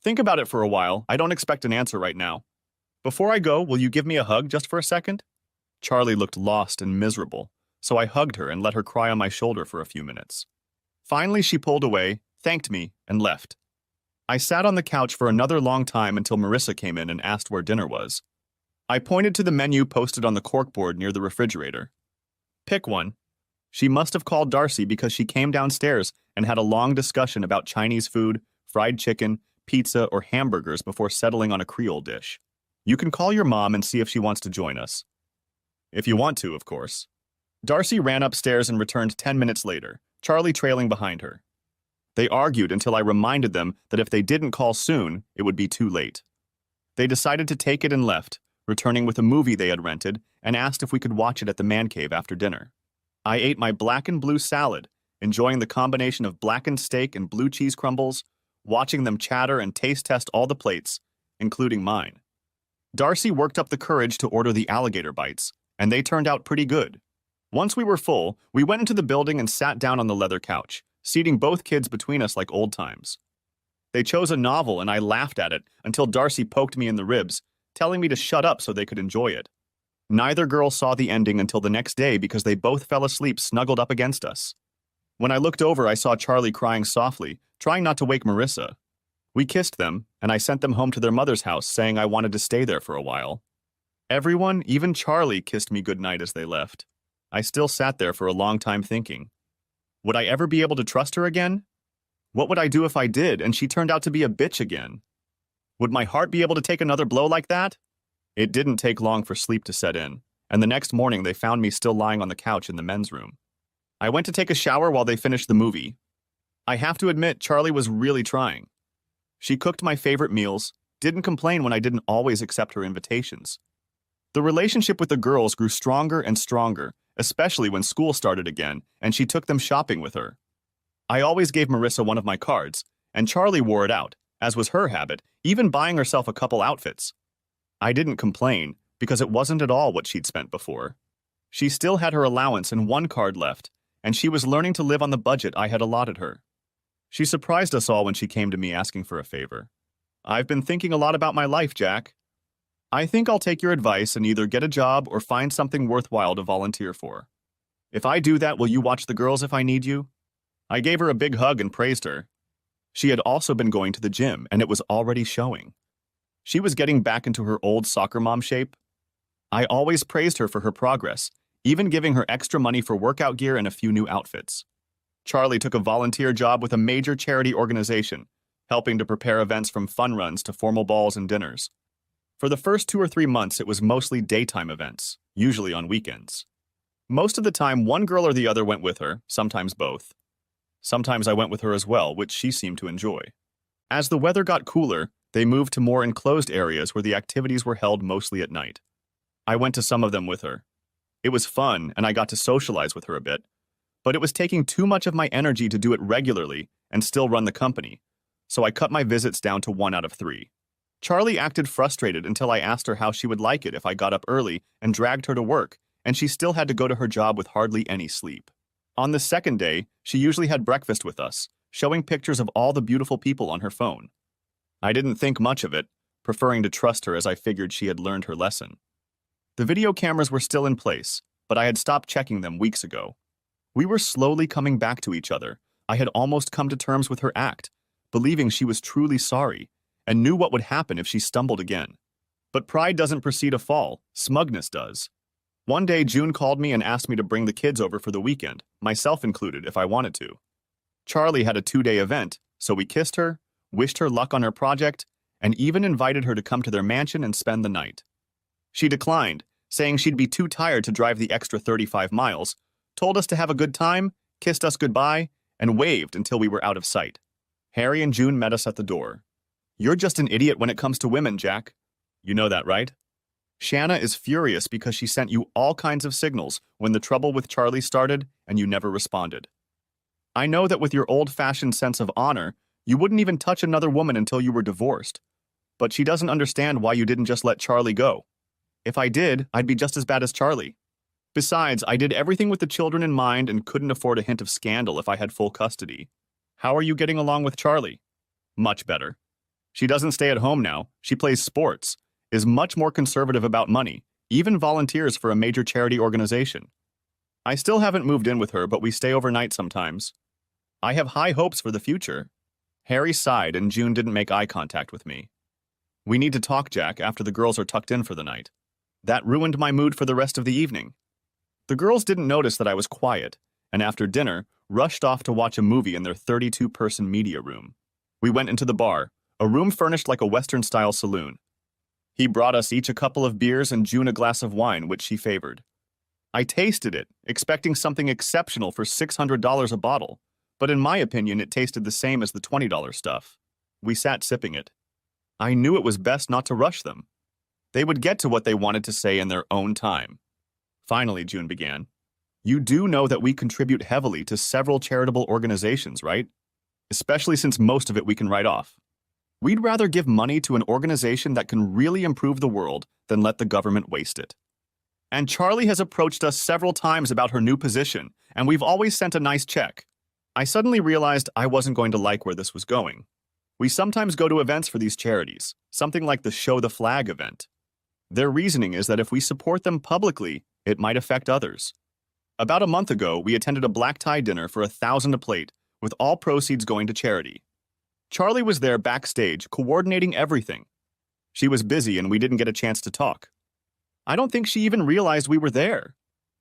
Think about it for a while. I don't expect an answer right now. Before I go, will you give me a hug just for a second? Charlie looked lost and miserable, so I hugged her and let her cry on my shoulder for a few minutes. Finally, she pulled away, thanked me, and left. I sat on the couch for another long time until Marissa came in and asked where dinner was. I pointed to the menu posted on the corkboard near the refrigerator. Pick one. She must have called Darcy because she came downstairs and had a long discussion about Chinese food, fried chicken, pizza, or hamburgers before settling on a Creole dish. You can call your mom and see if she wants to join us. If you want to, of course. Darcy ran upstairs and returned 10 minutes later, Charlie trailing behind her. They argued until I reminded them that if they didn't call soon, it would be too late. They decided to take it and left, returning with a movie they had rented, and asked if we could watch it at the man cave after dinner. I ate my black and blue salad, enjoying the combination of blackened steak and blue cheese crumbles, watching them chatter and taste test all the plates, including mine. Darcy worked up the courage to order the alligator bites, and they turned out pretty good. Once we were full, we went into the building and sat down on the leather couch, seating both kids between us like old times. They chose a novel and I laughed at it until Darcy poked me in the ribs, telling me to shut up so they could enjoy it. Neither girl saw the ending until the next day because they both fell asleep snuggled up against us. When I looked over, I saw Charlie crying softly, trying not to wake Marissa. We kissed them, and I sent them home to their mother's house, saying I wanted to stay there for a while. Everyone, even Charlie, kissed me goodnight as they left. I still sat there for a long time thinking, would I ever be able to trust her again? What would I do if I did and she turned out to be a bitch again? Would my heart be able to take another blow like that? It didn't take long for sleep to set in, and the next morning they found me still lying on the couch in the men's room. I went to take a shower while they finished the movie. I have to admit, Charlie was really trying. She cooked my favorite meals, didn't complain when I didn't always accept her invitations. The relationship with the girls grew stronger and stronger, especially when school started again, and she took them shopping with her. I always gave Marissa one of my cards, and Charlie wore it out, as was her habit, even buying herself a couple outfits. I didn't complain, because it wasn't at all what she'd spent before. She still had her allowance and one card left, and she was learning to live on the budget I had allotted her. She surprised us all when she came to me asking for a favor. I've been thinking a lot about my life, Jack. I think I'll take your advice and either get a job or find something worthwhile to volunteer for. If I do that, will you watch the girls if I need you? I gave her a big hug and praised her. She had also been going to the gym, and it was already showing. She was getting back into her old soccer mom shape. I always praised her for her progress, even giving her extra money for workout gear and a few new outfits. Charlie took a volunteer job with a major charity organization, helping to prepare events from fun runs to formal balls and dinners. For the first 2 or 3 months, it was mostly daytime events, usually on weekends. Most of the time, one girl or the other went with her, sometimes both. Sometimes I went with her as well, which she seemed to enjoy. As the weather got cooler, they moved to more enclosed areas where the activities were held mostly at night. I went to some of them with her. It was fun, and I got to socialize with her a bit, but it was taking too much of my energy to do it regularly and still run the company, so I cut my visits down to 1 out of 3. Charlie acted frustrated until I asked her how she would like it if I got up early and dragged her to work, and she still had to go to her job with hardly any sleep. On the second day, she usually had breakfast with us, showing pictures of all the beautiful people on her phone. I didn't think much of it, preferring to trust her as I figured she had learned her lesson. The video cameras were still in place, but I had stopped checking them weeks ago. We were slowly coming back to each other. I had almost come to terms with her act, believing she was truly sorry, and knew what would happen if she stumbled again. But pride doesn't precede a fall, smugness does. One day, June called me and asked me to bring the kids over for the weekend, myself included, if I wanted to. Charlie had a 2-day event, so we kissed her, wished her luck on her project, and even invited her to come to their mansion and spend the night. She declined, saying she'd be too tired to drive the extra 35 miles, told us to have a good time, kissed us goodbye, and waved until we were out of sight. Harry and June met us at the door. You're just an idiot when it comes to women, Jack. You know that, right? Shanna is furious because she sent you all kinds of signals when the trouble with Charlie started and you never responded. I know that with your old-fashioned sense of honor, you wouldn't even touch another woman until you were divorced. But she doesn't understand why you didn't just let Charlie go. If I did, I'd be just as bad as Charlie. Besides, I did everything with the children in mind and couldn't afford a hint of scandal if I had full custody. How are you getting along with Charlie? Much better. She doesn't stay at home now. She plays sports, is much more conservative about money, even volunteers for a major charity organization. I still haven't moved in with her, but we stay overnight sometimes. I have high hopes for the future. Harry sighed and June didn't make eye contact with me. We need to talk, Jack, after the girls are tucked in for the night. That ruined my mood for the rest of the evening. The girls didn't notice that I was quiet, and after dinner, rushed off to watch a movie in their 32-person media room. We went into the bar, a room furnished like a Western-style saloon. He brought us each a couple of beers and June a glass of wine, which she favored. I tasted it, expecting something exceptional for $600 a bottle, but in my opinion, it tasted the same as the $20 stuff. We sat sipping it. I knew it was best not to rush them. They would get to what they wanted to say in their own time. Finally, June began. You do know that we contribute heavily to several charitable organizations, right? Especially since most of it we can write off. We'd rather give money to an organization that can really improve the world than let the government waste it. And Charlie has approached us several times about her new position, and we've always sent a nice check. I suddenly realized I wasn't going to like where this was going. We sometimes go to events for these charities, something like the Show the Flag event. Their reasoning is that if we support them publicly, it might affect others. About a month ago, we attended a black tie dinner for $1,000 a plate, with all proceeds going to charity. Charlie was there backstage, coordinating everything. She was busy and we didn't get a chance to talk. I don't think she even realized we were there.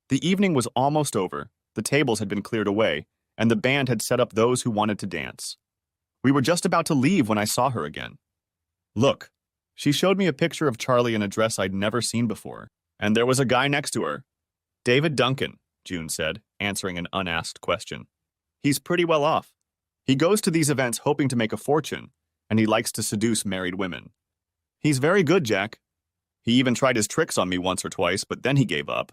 The evening was almost over, the tables had been cleared away, and the band had set up those who wanted to dance. We were just about to leave when I saw her again. Look, she showed me a picture of Charlie in a dress I'd never seen before, and there was a guy next to her. David Duncan, June said, answering an unasked question. He's pretty well off. He goes to these events hoping to make a fortune, and he likes to seduce married women. He's very good, Jack. He even tried his tricks on me once or twice, but then he gave up.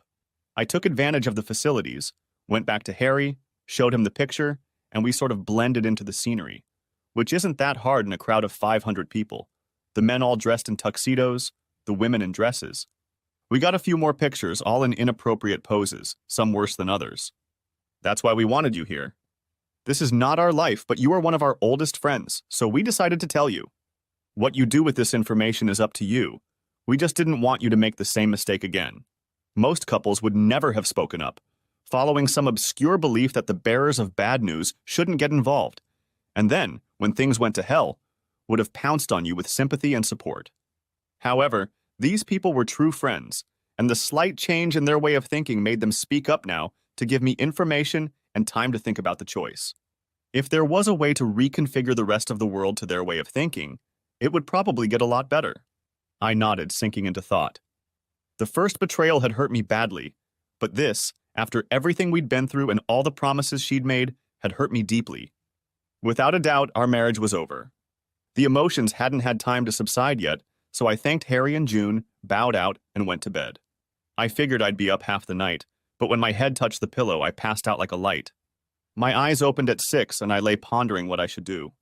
I took advantage of the facilities, went back to Harry, showed him the picture, and we sort of blended into the scenery, which isn't that hard in a crowd of 500 people. The men all dressed in tuxedos, the women in dresses. We got a few more pictures, all in inappropriate poses, some worse than others. That's why we wanted you here. This is not our life, but you are one of our oldest friends, so we decided to tell you. What you do with this information is up to you. We just didn't want you to make the same mistake again. Most couples would never have spoken up, following some obscure belief that the bearers of bad news shouldn't get involved, and then, when things went to hell, would have pounced on you with sympathy and support. However, these people were true friends, and the slight change in their way of thinking made them speak up now to give me information and time to think about the choice. If there was a way to reconfigure the rest of the world to their way of thinking, it would probably get a lot better. I nodded, sinking into thought. The first betrayal had hurt me badly, but this, after everything we'd been through and all the promises she'd made, had hurt me deeply. Without a doubt, our marriage was over. The emotions hadn't had time to subside yet, so I thanked Harry and June, bowed out, and went to bed. I figured I'd be up half the night, but when my head touched the pillow, I passed out like a light. My eyes opened at 6, and I lay pondering what I should do.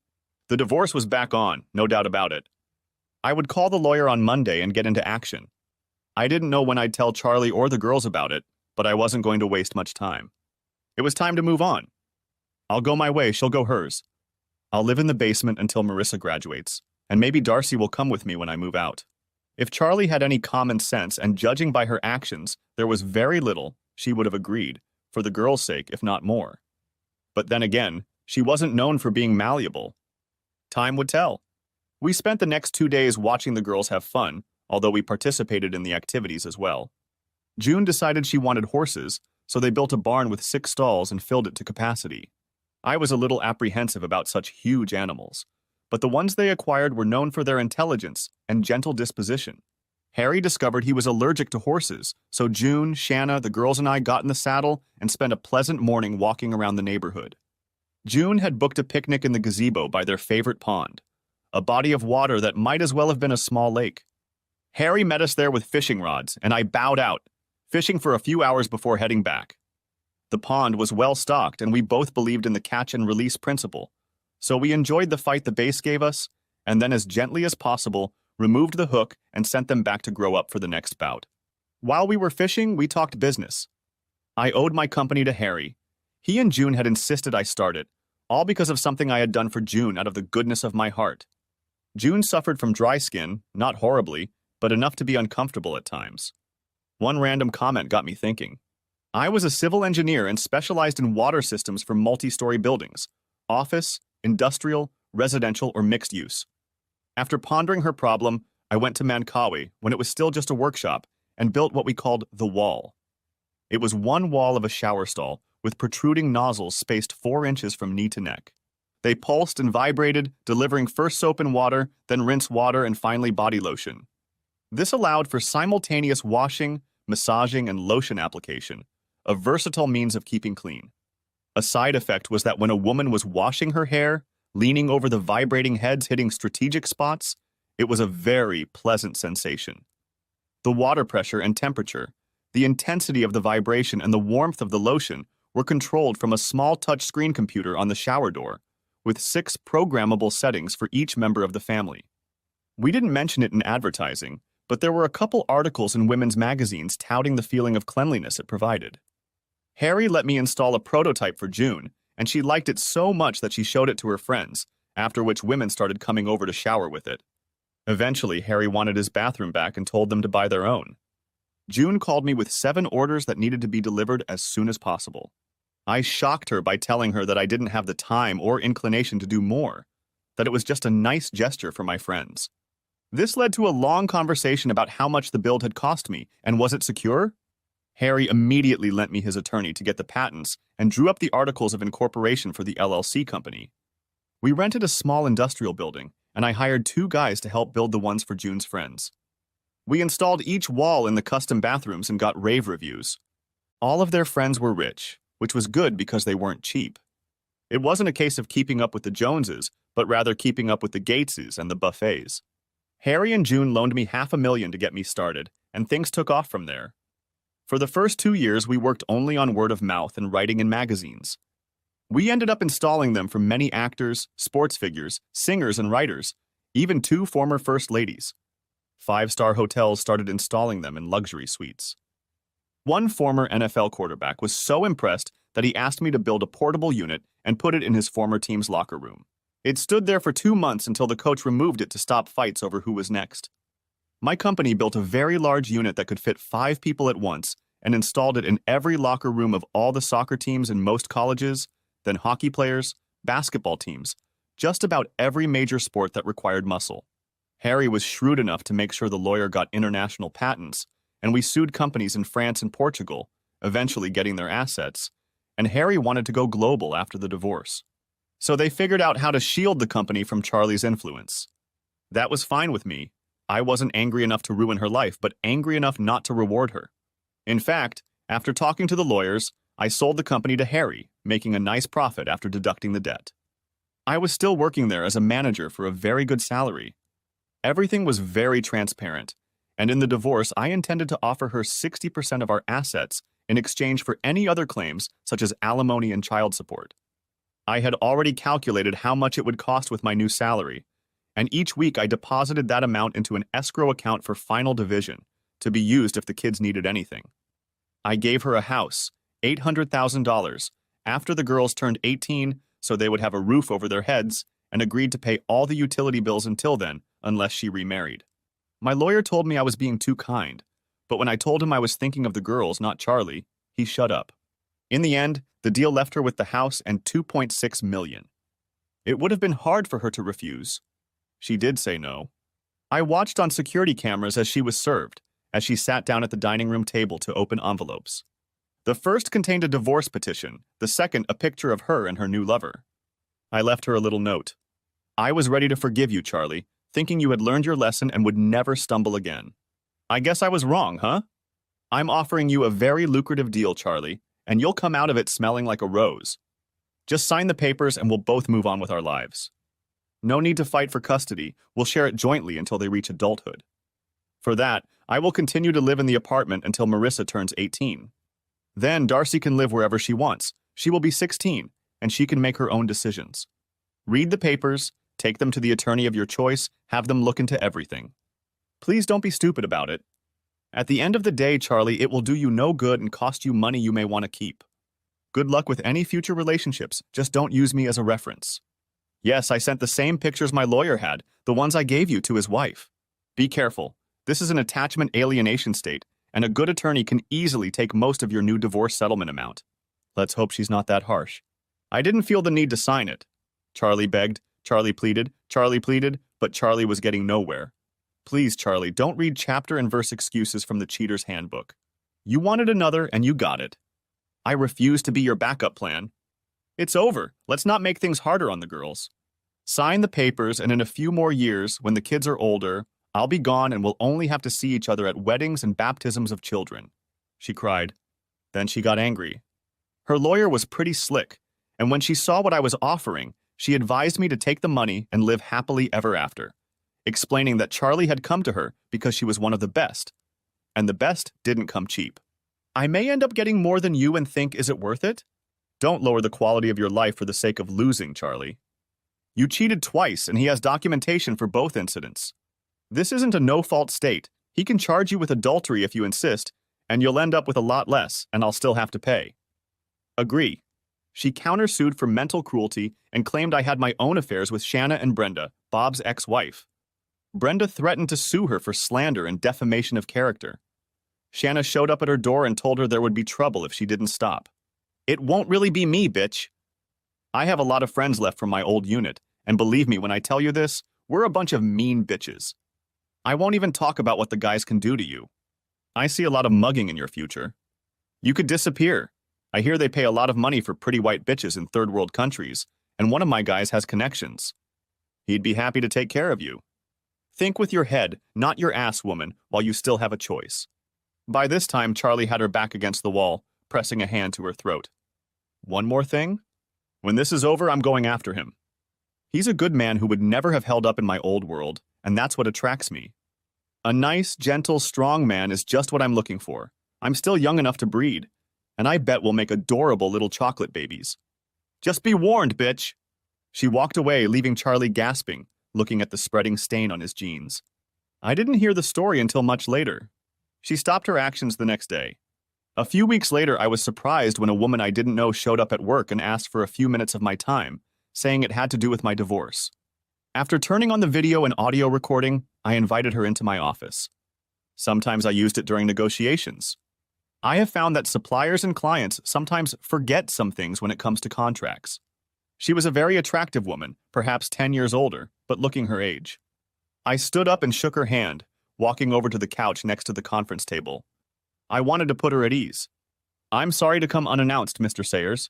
The divorce was back on, no doubt about it. I would call the lawyer on Monday and get into action. I didn't know when I'd tell Charlie or the girls about it, but I wasn't going to waste much time. It was time to move on. I'll go my way, she'll go hers. I'll live in the basement until Marissa graduates, and maybe Darcy will come with me when I move out. If Charlie had any common sense, and judging by her actions, there was very little, she would have agreed, for the girls' sake, if not more. But then again, she wasn't known for being malleable. Time would tell. We spent the next 2 days watching the girls have fun, although we participated in the activities as well. June decided she wanted horses, so they built a barn with 6 stalls and filled it to capacity. I was a little apprehensive about such huge animals, but the ones they acquired were known for their intelligence and gentle disposition. Harry discovered he was allergic to horses, so June, Shanna, the girls and I got in the saddle and spent a pleasant morning walking around the neighborhood. June had booked a picnic in the gazebo by their favorite pond, a body of water that might as well have been a small lake. Harry met us there with fishing rods, and I bowed out, fishing for a few hours before heading back. The pond was well stocked, and we both believed in the catch and release principle, so we enjoyed the fight the base gave us, and then as gently as possible, removed the hook and sent them back to grow up for the next bout. While we were fishing, we talked business. I owed my company to Harry. He and June had insisted I start it, all because of something I had done for June out of the goodness of my heart. June suffered from dry skin, not horribly, but enough to be uncomfortable at times. One random comment got me thinking. I was a civil engineer and specialized in water systems for multi-story buildings, office, industrial, residential, or mixed use. After pondering her problem, I went to Mankawi when it was still just a workshop and built what we called the wall. It was one wall of a shower stall with protruding nozzles spaced 4 inches from knee to neck. They pulsed and vibrated, delivering first soap and water, then rinse water, and finally body lotion. This allowed for simultaneous washing, massaging, and lotion application, a versatile means of keeping clean. A side effect was that when a woman was washing her hair, leaning over the vibrating heads hitting strategic spots, it was a very pleasant sensation. The water pressure and temperature, the intensity of the vibration, and the warmth of the lotion were controlled from a small touchscreen computer on the shower door, with 6 programmable settings for each member of the family. We didn't mention it in advertising, but there were a couple articles in women's magazines touting the feeling of cleanliness it provided. Harry let me install a prototype for June, and she liked it so much that she showed it to her friends, after which women started coming over to shower with it. Eventually, Harry wanted his bathroom back and told them to buy their own. June called me with 7 orders that needed to be delivered as soon as possible. I shocked her by telling her that I didn't have the time or inclination to do more, that it was just a nice gesture for my friends. This led to a long conversation about how much the build had cost me, and was it secure? Harry immediately lent me his attorney to get the patents and drew up the articles of incorporation for the LLC company. We rented a small industrial building, and I hired 2 guys to help build the ones for June's friends. We installed each wall in the custom bathrooms and got rave reviews. All of their friends were rich, which was good because they weren't cheap. It wasn't a case of keeping up with the Joneses, but rather keeping up with the Gateses and the Buffets. Harry and June loaned me $500,000 to get me started, and things took off from there. For the first 2 years, we worked only on word of mouth and writing in magazines. We ended up installing them for many actors, sports figures, singers, and writers, even 2 former first ladies. 5-star hotels started installing them in luxury suites. One former NFL quarterback was so impressed that he asked me to build a portable unit and put it in his former team's locker room. It stood there for 2 months until the coach removed it to stop fights over who was next. My company built a very large unit that could fit 5 people at once and installed it in every locker room of all the soccer teams in most colleges, then hockey players, basketball teams, just about every major sport that required muscle. Harry was shrewd enough to make sure the lawyer got international patents, and we sued companies in France and Portugal, eventually getting their assets, and Harry wanted to go global after the divorce. So they figured out how to shield the company from Charlie's influence. That was fine with me. I wasn't angry enough to ruin her life, but angry enough not to reward her. In fact, after talking to the lawyers, I sold the company to Harry, making a nice profit after deducting the debt. I was still working there as a manager for a very good salary. Everything was very transparent, and in the divorce, I intended to offer her 60% of our assets in exchange for any other claims, such as alimony and child support. I had already calculated how much it would cost with my new salary, and each week I deposited that amount into an escrow account for final division, to be used if the kids needed anything. I gave her a house, $800,000, after the girls turned 18, so they would have a roof over their heads, and agreed to pay all the utility bills until then, unless she remarried. My lawyer told me I was being too kind, but when I told him I was thinking of the girls, not Charlie, he shut up. In the end, the deal left her with the house and $2.6 million. It would have been hard for her to refuse. She did say no. I watched on security cameras as she was served, as she sat down at the dining room table to open envelopes. The first contained a divorce petition, the second a picture of her and her new lover. I left her a little note. I was ready to forgive you, Charlie, thinking you had learned your lesson and would never stumble again. I guess I was wrong, huh? I'm offering you a very lucrative deal, Charlie, and you'll come out of it smelling like a rose. Just sign the papers and we'll both move on with our lives. No need to fight for custody. We'll share it jointly until they reach adulthood. For that, I will continue to live in the apartment until Marissa turns 18. Then Darcy can live wherever she wants. She will be 16, and she can make her own decisions. Read the papers, take them to the attorney of your choice, have them look into everything. Please don't be stupid about it. At the end of the day, Charlie, it will do you no good and cost you money you may want to keep. Good luck with any future relationships, just don't use me as a reference. Yes, I sent the same pictures my lawyer had, the ones I gave you, to his wife. Be careful. This is an attachment alienation state, and a good attorney can easily take most of your new divorce settlement amount. Let's hope she's not that harsh. I didn't feel the need to sign it. Charlie begged, Charlie pleaded, but Charlie was getting nowhere. Please, Charlie, don't read chapter and verse excuses from the cheater's handbook. You wanted another, and you got it. I refuse to be your backup plan. It's over. Let's not make things harder on the girls. Sign the papers, and in a few more years, when the kids are older, I'll be gone and we'll only have to see each other at weddings and baptisms of children. She cried. Then she got angry. Her lawyer was pretty slick, and when she saw what I was offering, she advised me to take the money and live happily ever after, explaining that Charlie had come to her because she was one of the best, and the best didn't come cheap. I may end up getting more than you and think, is it worth it? Don't lower the quality of your life for the sake of losing, Charlie. You cheated twice, and he has documentation for both incidents. This isn't a no-fault state. He can charge you with adultery if you insist, and you'll end up with a lot less, and I'll still have to pay. Agree. She countersued for mental cruelty and claimed I had my own affairs with Shanna and Brenda, Bob's ex-wife. Brenda threatened to sue her for slander and defamation of character. Shanna showed up at her door and told her there would be trouble if she didn't stop. It won't really be me, bitch. I have a lot of friends left from my old unit, and believe me when I tell you this, we're a bunch of mean bitches. I won't even talk about what the guys can do to you. I see a lot of mugging in your future. You could disappear. I hear they pay a lot of money for pretty white bitches in third world countries, and one of my guys has connections. He'd be happy to take care of you. Think with your head, not your ass, woman, while you still have a choice. By this time, Charlie had her back against the wall, pressing a hand to her throat. One more thing? When this is over, I'm going after him. He's a good man who would never have held up in my old world, and that's what attracts me. A nice, gentle, strong man is just what I'm looking for. I'm still young enough to breed, and I bet we'll make adorable little chocolate babies. Just be warned, bitch! She walked away, leaving Charlie gasping, looking at the spreading stain on his jeans. I didn't hear the story until much later. She stopped her actions the next day. A few weeks later, I was surprised when a woman I didn't know showed up at work and asked for a few minutes of my time, saying it had to do with my divorce. After turning on the video and audio recording, I invited her into my office. Sometimes I used it during negotiations. I have found that suppliers and clients sometimes forget some things when it comes to contracts. She was a very attractive woman, perhaps 10 years older, but looking her age. I stood up and shook her hand, walking over to the couch next to the conference table. I wanted to put her at ease. I'm sorry to come unannounced, Mr. Sayers.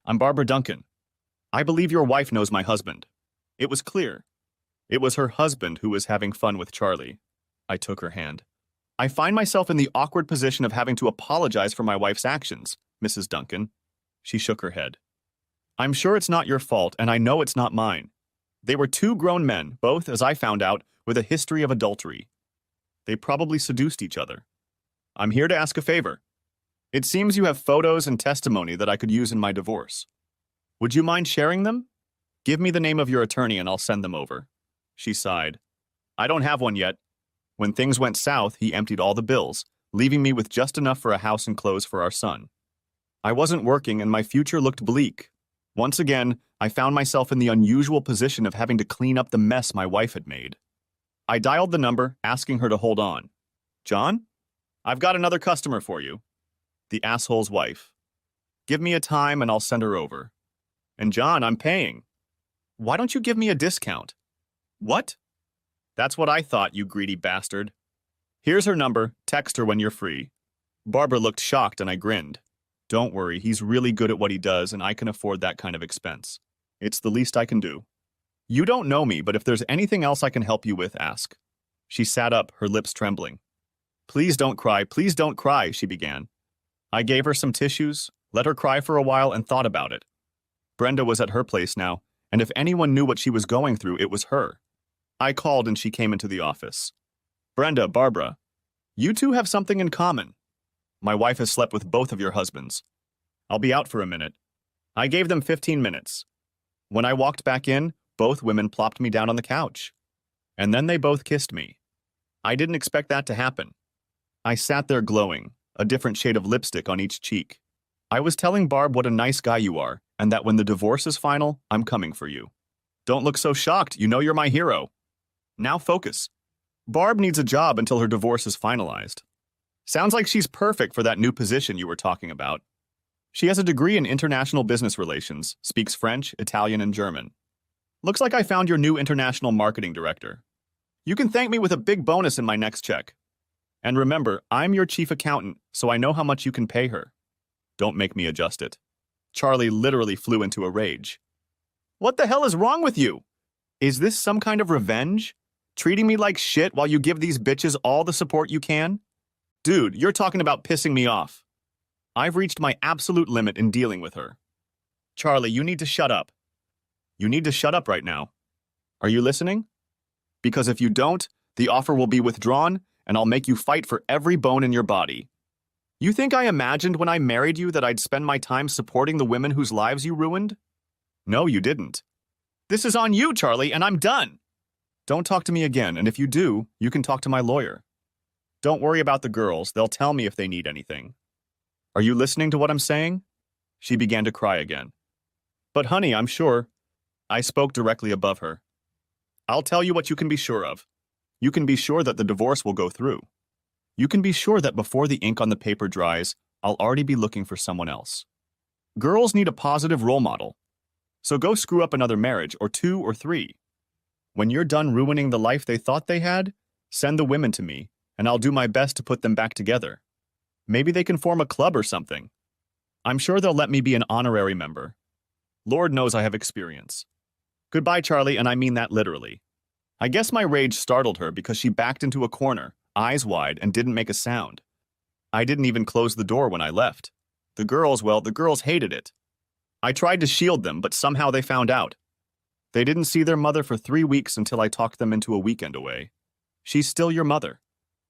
I'm Barbara Duncan. I believe your wife knows my husband. It was clear. It was her husband who was having fun with Charlie. I took her hand. I find myself in the awkward position of having to apologize for my wife's actions, Mrs. Duncan. She shook her head. I'm sure it's not your fault, and I know it's not mine. They were two grown men, both, as I found out, with a history of adultery. They probably seduced each other. I'm here to ask a favor. It seems you have photos and testimony that I could use in my divorce. Would you mind sharing them? Give me the name of your attorney and I'll send them over. She sighed. I don't have one yet. When things went south, he emptied all the bills, leaving me with just enough for a house and clothes for our son. I wasn't working and my future looked bleak. Once again, I found myself in the unusual position of having to clean up the mess my wife had made. I dialed the number, asking her to hold on. John? I've got another customer for you. The asshole's wife. Give me a time and I'll send her over. And John, I'm paying. Why don't you give me a discount? What? That's what I thought, you greedy bastard. Here's her number. Text her when you're free. Barbara looked shocked and I grinned. Don't worry, he's really good at what he does and I can afford that kind of expense. It's the least I can do. You don't know me, but if there's anything else I can help you with, ask. She sat up, her lips trembling. Please don't cry, she began. I gave her some tissues, let her cry for a while, and thought about it. Brenda was at her place now, and if anyone knew what she was going through, it was her. I called and she came into the office. Brenda, Barbara, you two have something in common. My wife has slept with both of your husbands. I'll be out for a minute. I gave them 15 minutes. When I walked back in, both women plopped me down on the couch. And then they both kissed me. I didn't expect that to happen. I sat there glowing, a different shade of lipstick on each cheek. I was telling Barb what a nice guy you are, and that when the divorce is final, I'm coming for you. Don't look so shocked, you know you're my hero. Now focus. Barb needs a job until her divorce is finalized. Sounds like she's perfect for that new position you were talking about. She has a degree in international business relations, speaks French, Italian, and German. Looks like I found your new international marketing director. You can thank me with a big bonus in my next check. And remember, I'm your chief accountant, so I know how much you can pay her. Don't make me adjust it. Charlie literally flew into a rage. What the hell is wrong with you? Is this some kind of revenge? Treating me like shit while you give these bitches all the support you can? Dude, you're talking about pissing me off. I've reached my absolute limit in dealing with her. Charlie, you need to shut up. You need to shut up right now. Are you listening? Because if you don't, the offer will be withdrawn, and I'll make you fight for every bone in your body. You think I imagined when I married you that I'd spend my time supporting the women whose lives you ruined? No, you didn't. This is on you, Charlie, and I'm done. Don't talk to me again, and if you do, you can talk to my lawyer. Don't worry about the girls. They'll tell me if they need anything. Are you listening to what I'm saying? She began to cry again. But honey, I'm sure. I spoke directly above her. I'll tell you what you can be sure of. You can be sure that the divorce will go through. You can be sure that before the ink on the paper dries, I'll already be looking for someone else. Girls need a positive role model. So go screw up another marriage, or 2 or 3. When you're done ruining the life they thought they had, send the women to me, and I'll do my best to put them back together. Maybe they can form a club or something. I'm sure they'll let me be an honorary member. Lord knows I have experience. Goodbye, Charlie, and I mean that literally. I guess my rage startled her because she backed into a corner, eyes wide, and didn't make a sound. I didn't even close the door when I left. The girls hated it. I tried to shield them, but somehow they found out. They didn't see their mother for 3 weeks until I talked them into a weekend away. She's still your mother.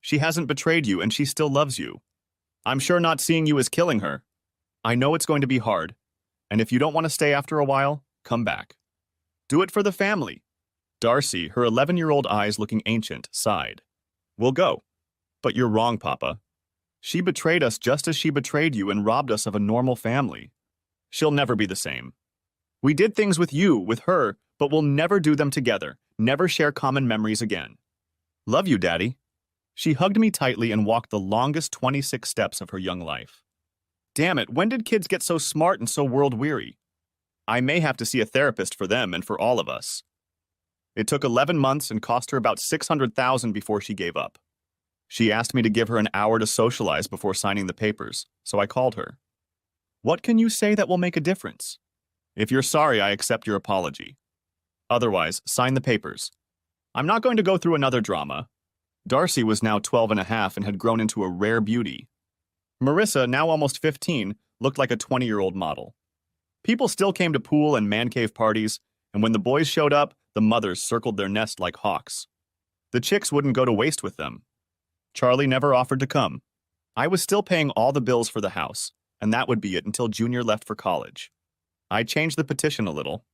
She hasn't betrayed you, and she still loves you. I'm sure not seeing you is killing her. I know it's going to be hard, and if you don't want to stay after a while, come back. Do it for the family. Darcy, her 11-year-old eyes looking ancient, sighed. We'll go. But you're wrong, Papa. She betrayed us just as she betrayed you and robbed us of a normal family. She'll never be the same. We did things with you, with her, but we'll never do them together, never share common memories again. Love you, Daddy. She hugged me tightly and walked the longest 26 steps of her young life. Damn it, when did kids get so smart and so world-weary? I may have to see a therapist for them and for all of us. It took 11 months and cost her about $600,000 before she gave up. She asked me to give her an hour to socialize before signing the papers, so I called her. What can you say that will make a difference? If you're sorry, I accept your apology. Otherwise, sign the papers. I'm not going to go through another drama. Darcy was now 12 and a half and had grown into a rare beauty. Marissa, now almost 15, looked like a 20-year-old model. People still came to pool and man cave parties, and when the boys showed up, the mothers circled their nest like hawks. The chicks wouldn't go to waste with them. Charlie never offered to come. I was still paying all the bills for the house, and that would be it until Junior left for college. I changed the petition a little.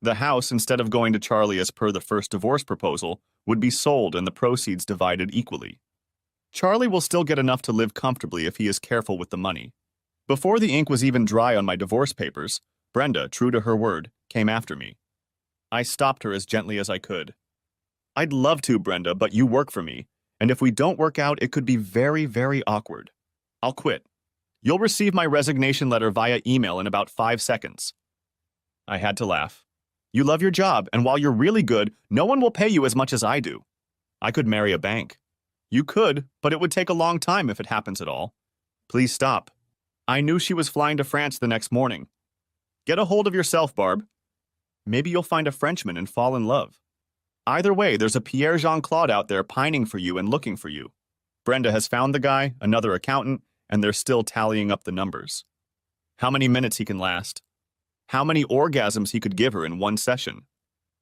The house, instead of going to Charlie as per the first divorce proposal, would be sold and the proceeds divided equally. Charlie will still get enough to live comfortably if he is careful with the money. Before the ink was even dry on my divorce papers, Brenda, true to her word, came after me. I stopped her as gently as I could. I'd love to, Brenda, but you work for me, and if we don't work out, it could be very, very awkward. I'll quit. You'll receive my resignation letter via email in about 5 seconds. I had to laugh. You love your job, and while you're really good, no one will pay you as much as I do. I could marry a bank. You could, but it would take a long time if it happens at all. Please stop. I knew she was flying to France the next morning. Get a hold of yourself, Barb. Maybe you'll find a Frenchman and fall in love. Either way, there's a Pierre Jean-Claude out there pining for you and looking for you. Brenda has found the guy, another accountant, and they're still tallying up the numbers. How many minutes he can last. How many orgasms he could give her in one session.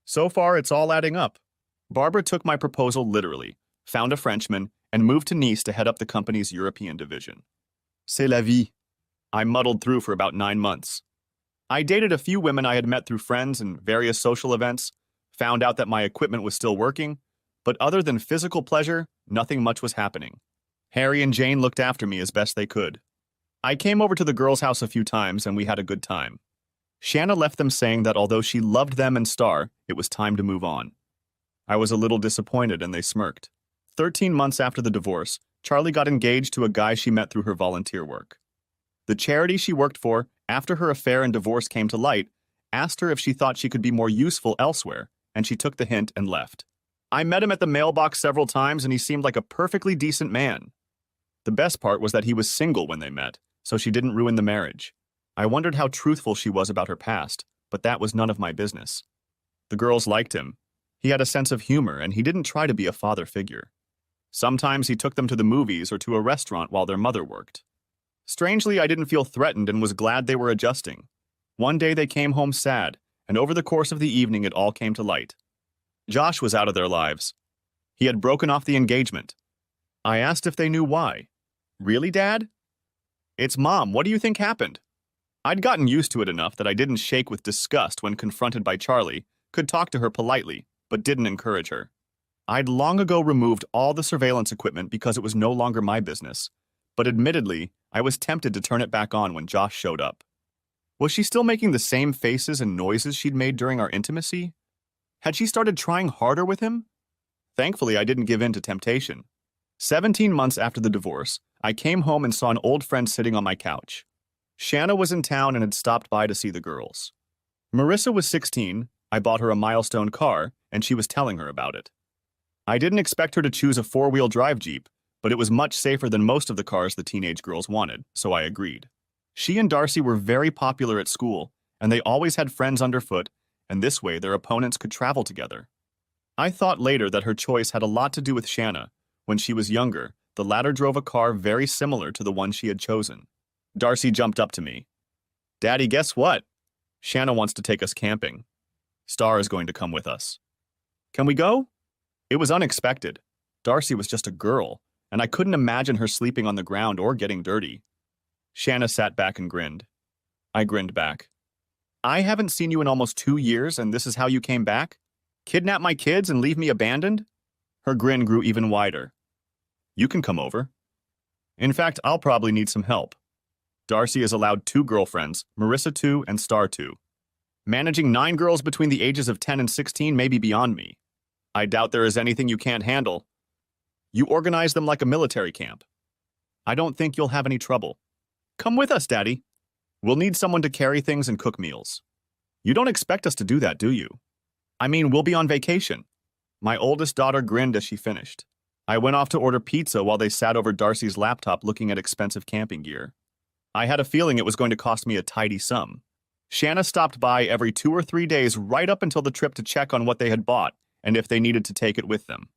So far, it's all adding up. Barbara took my proposal literally, found a Frenchman, and moved to Nice to head up the company's European division. C'est la vie. I muddled through for about 9 months. I dated a few women I had met through friends and various social events, found out that my equipment was still working, but other than physical pleasure, nothing much was happening. Harry and Jane looked after me as best they could. I came over to the girls' house a few times and we had a good time. Shanna left them saying that although she loved them and Star, it was time to move on. I was a little disappointed and they smirked. 13 months after the divorce, Charlie got engaged to a guy she met through her volunteer work. The charity she worked for, after her affair and divorce came to light, asked her if she thought she could be more useful elsewhere, and she took the hint and left. I met him at the mailbox several times and he seemed like a perfectly decent man. The best part was that he was single when they met, so she didn't ruin the marriage. I wondered how truthful she was about her past, but that was none of my business. The girls liked him. He had a sense of humor, and he didn't try to be a father figure. Sometimes he took them to the movies or to a restaurant while their mother worked. Strangely, I didn't feel threatened and was glad they were adjusting. One day they came home sad, and over the course of the evening it all came to light. Josh was out of their lives. He had broken off the engagement. I asked if they knew why. Really, Dad? It's Mom. What do you think happened? I'd gotten used to it enough that I didn't shake with disgust when confronted by Charlie, could talk to her politely, but didn't encourage her. I'd long ago removed all the surveillance equipment because it was no longer my business, but admittedly, I was tempted to turn it back on when Josh showed up. Was she still making the same faces and noises she'd made during our intimacy? Had she started trying harder with him? Thankfully, I didn't give in to temptation. 17 months after the divorce, I came home and saw an old friend sitting on my couch. Shanna was in town and had stopped by to see the girls. Marissa was 16, I bought her a milestone car, and she was telling her about it. I didn't expect her to choose a four-wheel drive Jeep, but it was much safer than most of the cars the teenage girls wanted, so I agreed. She and Darcy were very popular at school, and they always had friends underfoot, and this way their opponents could travel together. I thought later that her choice had a lot to do with Shanna. When she was younger, the latter drove a car very similar to the one she had chosen. Darcy jumped up to me. Daddy, guess what? Shanna wants to take us camping. Star is going to come with us. Can we go? It was unexpected. Darcy was just a girl, and I couldn't imagine her sleeping on the ground or getting dirty. Shanna sat back and grinned. I grinned back. I haven't seen you in almost 2 years, and this is how you came back? Kidnap my kids and leave me abandoned? Her grin grew even wider. You can come over. In fact, I'll probably need some help. Darcy is allowed 2 girlfriends, Marissa 2 and Star 2. Managing 9 girls between the ages of 10 and 16 may be beyond me. I doubt there is anything you can't handle. You organize them like a military camp. I don't think you'll have any trouble. Come with us, Daddy. We'll need someone to carry things and cook meals. You don't expect us to do that, do you? I mean, we'll be on vacation. My oldest daughter grinned as she finished. I went off to order pizza while they sat over Darcy's laptop looking at expensive camping gear. I had a feeling it was going to cost me a tidy sum. Shanna stopped by every 2 or 3 days right up until the trip to check on what they had bought and if they needed to take it with them.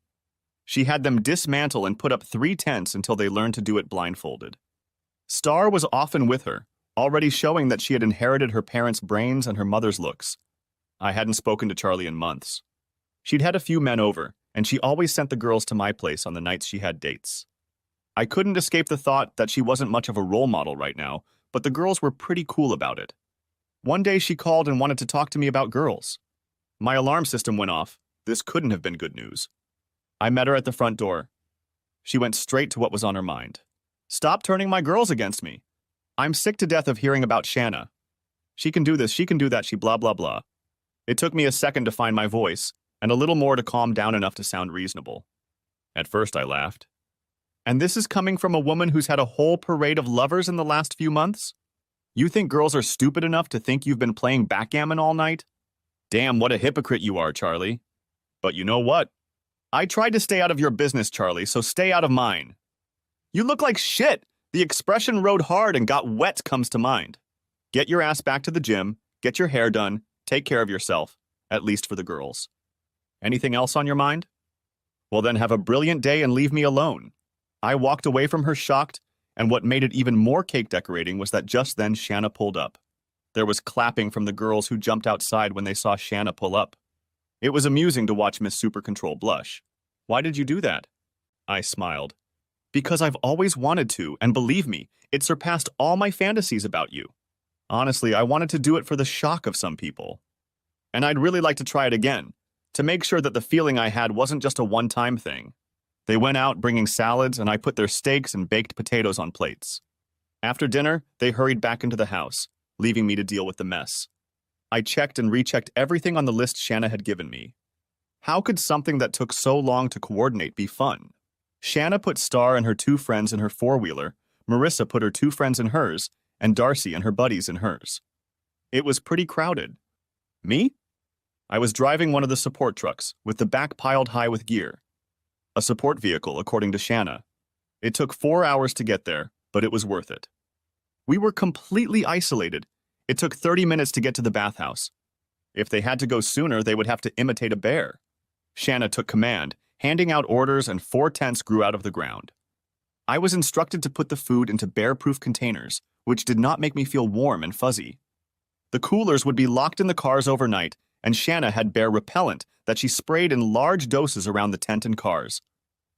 She had them dismantle and put up 3 tents until they learned to do it blindfolded. Star was often with her, already showing that she had inherited her parents' brains and her mother's looks. I hadn't spoken to Charlie in months. She'd had a few men over, and she always sent the girls to my place on the nights she had dates. I couldn't escape the thought that she wasn't much of a role model right now, but the girls were pretty cool about it. One day she called and wanted to talk to me about girls. My alarm system went off. This couldn't have been good news. I met her at the front door. She went straight to what was on her mind. Stop turning my girls against me. I'm sick to death of hearing about Shanna. She can do this, she can do that, she blah blah blah. It took me a second to find my voice, and a little more to calm down enough to sound reasonable. At first I laughed. And this is coming from a woman who's had a whole parade of lovers in the last few months? You think girls are stupid enough to think you've been playing backgammon all night? Damn, what a hypocrite you are, Charlie. But you know what? I tried to stay out of your business, Charlie, so stay out of mine. You look like shit. The expression rode hard and got wet comes to mind. Get your ass back to the gym, get your hair done, take care of yourself, at least for the girls. Anything else on your mind? Well then have a brilliant day and leave me alone. I walked away from her shocked, and what made it even more cake decorating was that just then Shanna pulled up. There was clapping from the girls who jumped outside when they saw Shanna pull up. It was amusing to watch Miss Super Control blush. Why did you do that? I smiled. Because I've always wanted to, and believe me, it surpassed all my fantasies about you. Honestly, I wanted to do it for the shock of some people. And I'd really like to try it again, to make sure that the feeling I had wasn't just a one-time thing. They went out bringing salads, and I put their steaks and baked potatoes on plates. After dinner, they hurried back into the house, leaving me to deal with the mess. I checked and rechecked everything on the list Shanna had given me. How could something that took so long to coordinate be fun? Shanna put Star and her 2 friends in her four-wheeler, Marissa put her 2 friends in hers, and Darcy and her buddies in hers. It was pretty crowded. Me? I was driving one of the support trucks, with the back piled high with gear. A support vehicle, according to Shanna. It took 4 hours to get there, but it was worth it. We were completely isolated. It took 30 minutes to get to the bathhouse. If they had to go sooner, they would have to imitate a bear. Shanna took command, handing out orders, and 4 tents grew out of the ground. I was instructed to put the food into bear-proof containers, which did not make me feel warm and fuzzy. The coolers would be locked in the cars overnight, and Shanna had bear repellent that she sprayed in large doses around the tent and cars.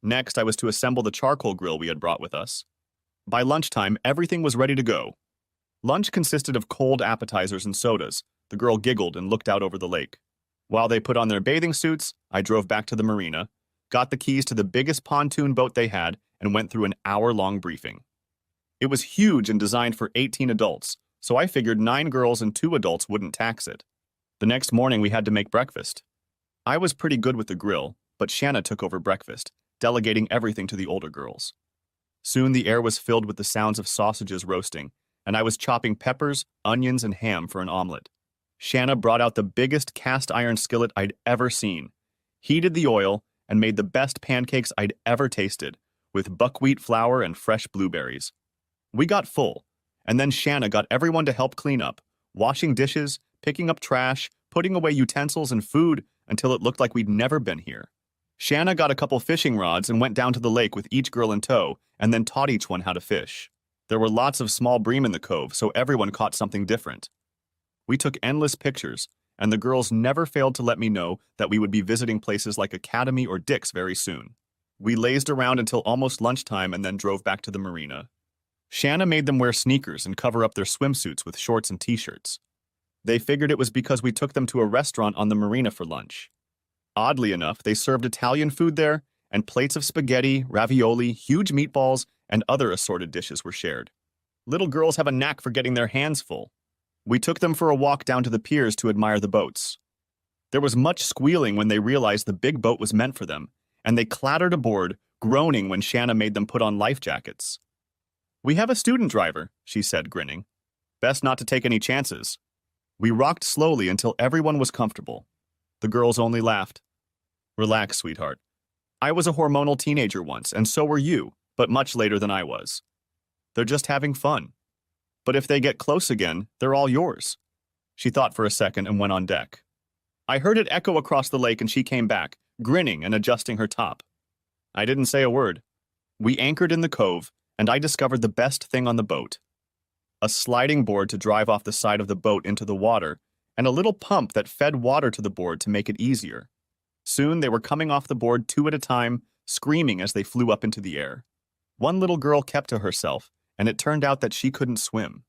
Next, I was to assemble the charcoal grill we had brought with us. By lunchtime, everything was ready to go. Lunch consisted of cold appetizers and sodas. The girl giggled and looked out over the lake. While they put on their bathing suits, I drove back to the marina, got the keys to the biggest pontoon boat they had, and went through an hour-long briefing. It was huge and designed for 18 adults, so I figured 9 girls and 2 adults wouldn't tax it. The next morning, we had to make breakfast. I was pretty good with the grill, but Shanna took over breakfast, delegating everything to the older girls. Soon the air was filled with the sounds of sausages roasting, and I was chopping peppers, onions, and ham for an omelet. Shanna brought out the biggest cast-iron skillet I'd ever seen, heated the oil, and made the best pancakes I'd ever tasted, with buckwheat flour and fresh blueberries. We got full, and then Shanna got everyone to help clean up, washing dishes, picking up trash, putting away utensils and food until it looked like we'd never been here. Shanna got a couple fishing rods and went down to the lake with each girl in tow, and then taught each one how to fish. There were lots of small bream in the cove, so everyone caught something different. We took endless pictures, and the girls never failed to let me know that we would be visiting places like Academy or Dick's very soon. We lazed around until almost lunchtime and then drove back to the marina. Shanna made them wear sneakers and cover up their swimsuits with shorts and t-shirts. They figured it was because we took them to a restaurant on the marina for lunch. Oddly enough, they served Italian food there, and plates of spaghetti, ravioli, huge meatballs, and other assorted dishes were shared. Little girls have a knack for getting their hands full. We took them for a walk down to the piers to admire the boats. There was much squealing when they realized the big boat was meant for them, and they clattered aboard, groaning when Shanna made them put on life jackets. "We have a student driver," she said, grinning. "Best not to take any chances." We rocked slowly until everyone was comfortable. The girls only laughed. "Relax, sweetheart. I was a hormonal teenager once, and so were you, but much later than I was. They're just having fun. But if they get close again, they're all yours." She thought for a second and went on deck. I heard it echo across the lake and she came back, grinning and adjusting her top. I didn't say a word. We anchored in the cove, and I discovered the best thing on the boat. A sliding board to drive off the side of the boat into the water, and a little pump that fed water to the board to make it easier. Soon they were coming off the board 2 at a time, screaming as they flew up into the air. One little girl kept to herself, and it turned out that she couldn't swim.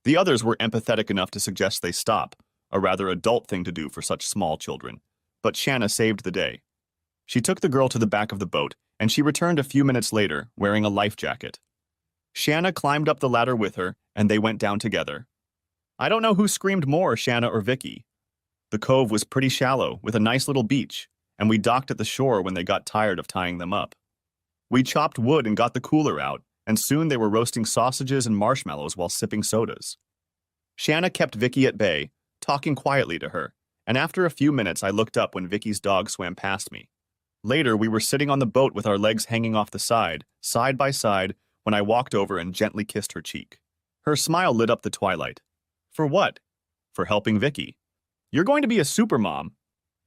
The others were empathetic enough to suggest they stop, a rather adult thing to do for such small children, but Shanna saved the day. She took the girl to the back of the boat, and she returned a few minutes later, wearing a life jacket. Shanna climbed up the ladder with her, and they went down together. I don't know who screamed more, Shanna or Vicky. The cove was pretty shallow, with a nice little beach, and we docked at the shore when they got tired of tying them up. We chopped wood and got the cooler out, and soon they were roasting sausages and marshmallows while sipping sodas. Shanna kept Vicky at bay, talking quietly to her, and after a few minutes I looked up when Vicky's dog swam past me. Later, we were sitting on the boat with our legs hanging off the side by side, when I walked over and gently kissed her cheek. Her smile lit up the twilight. For what? For helping Vicky. You're going to be a supermom.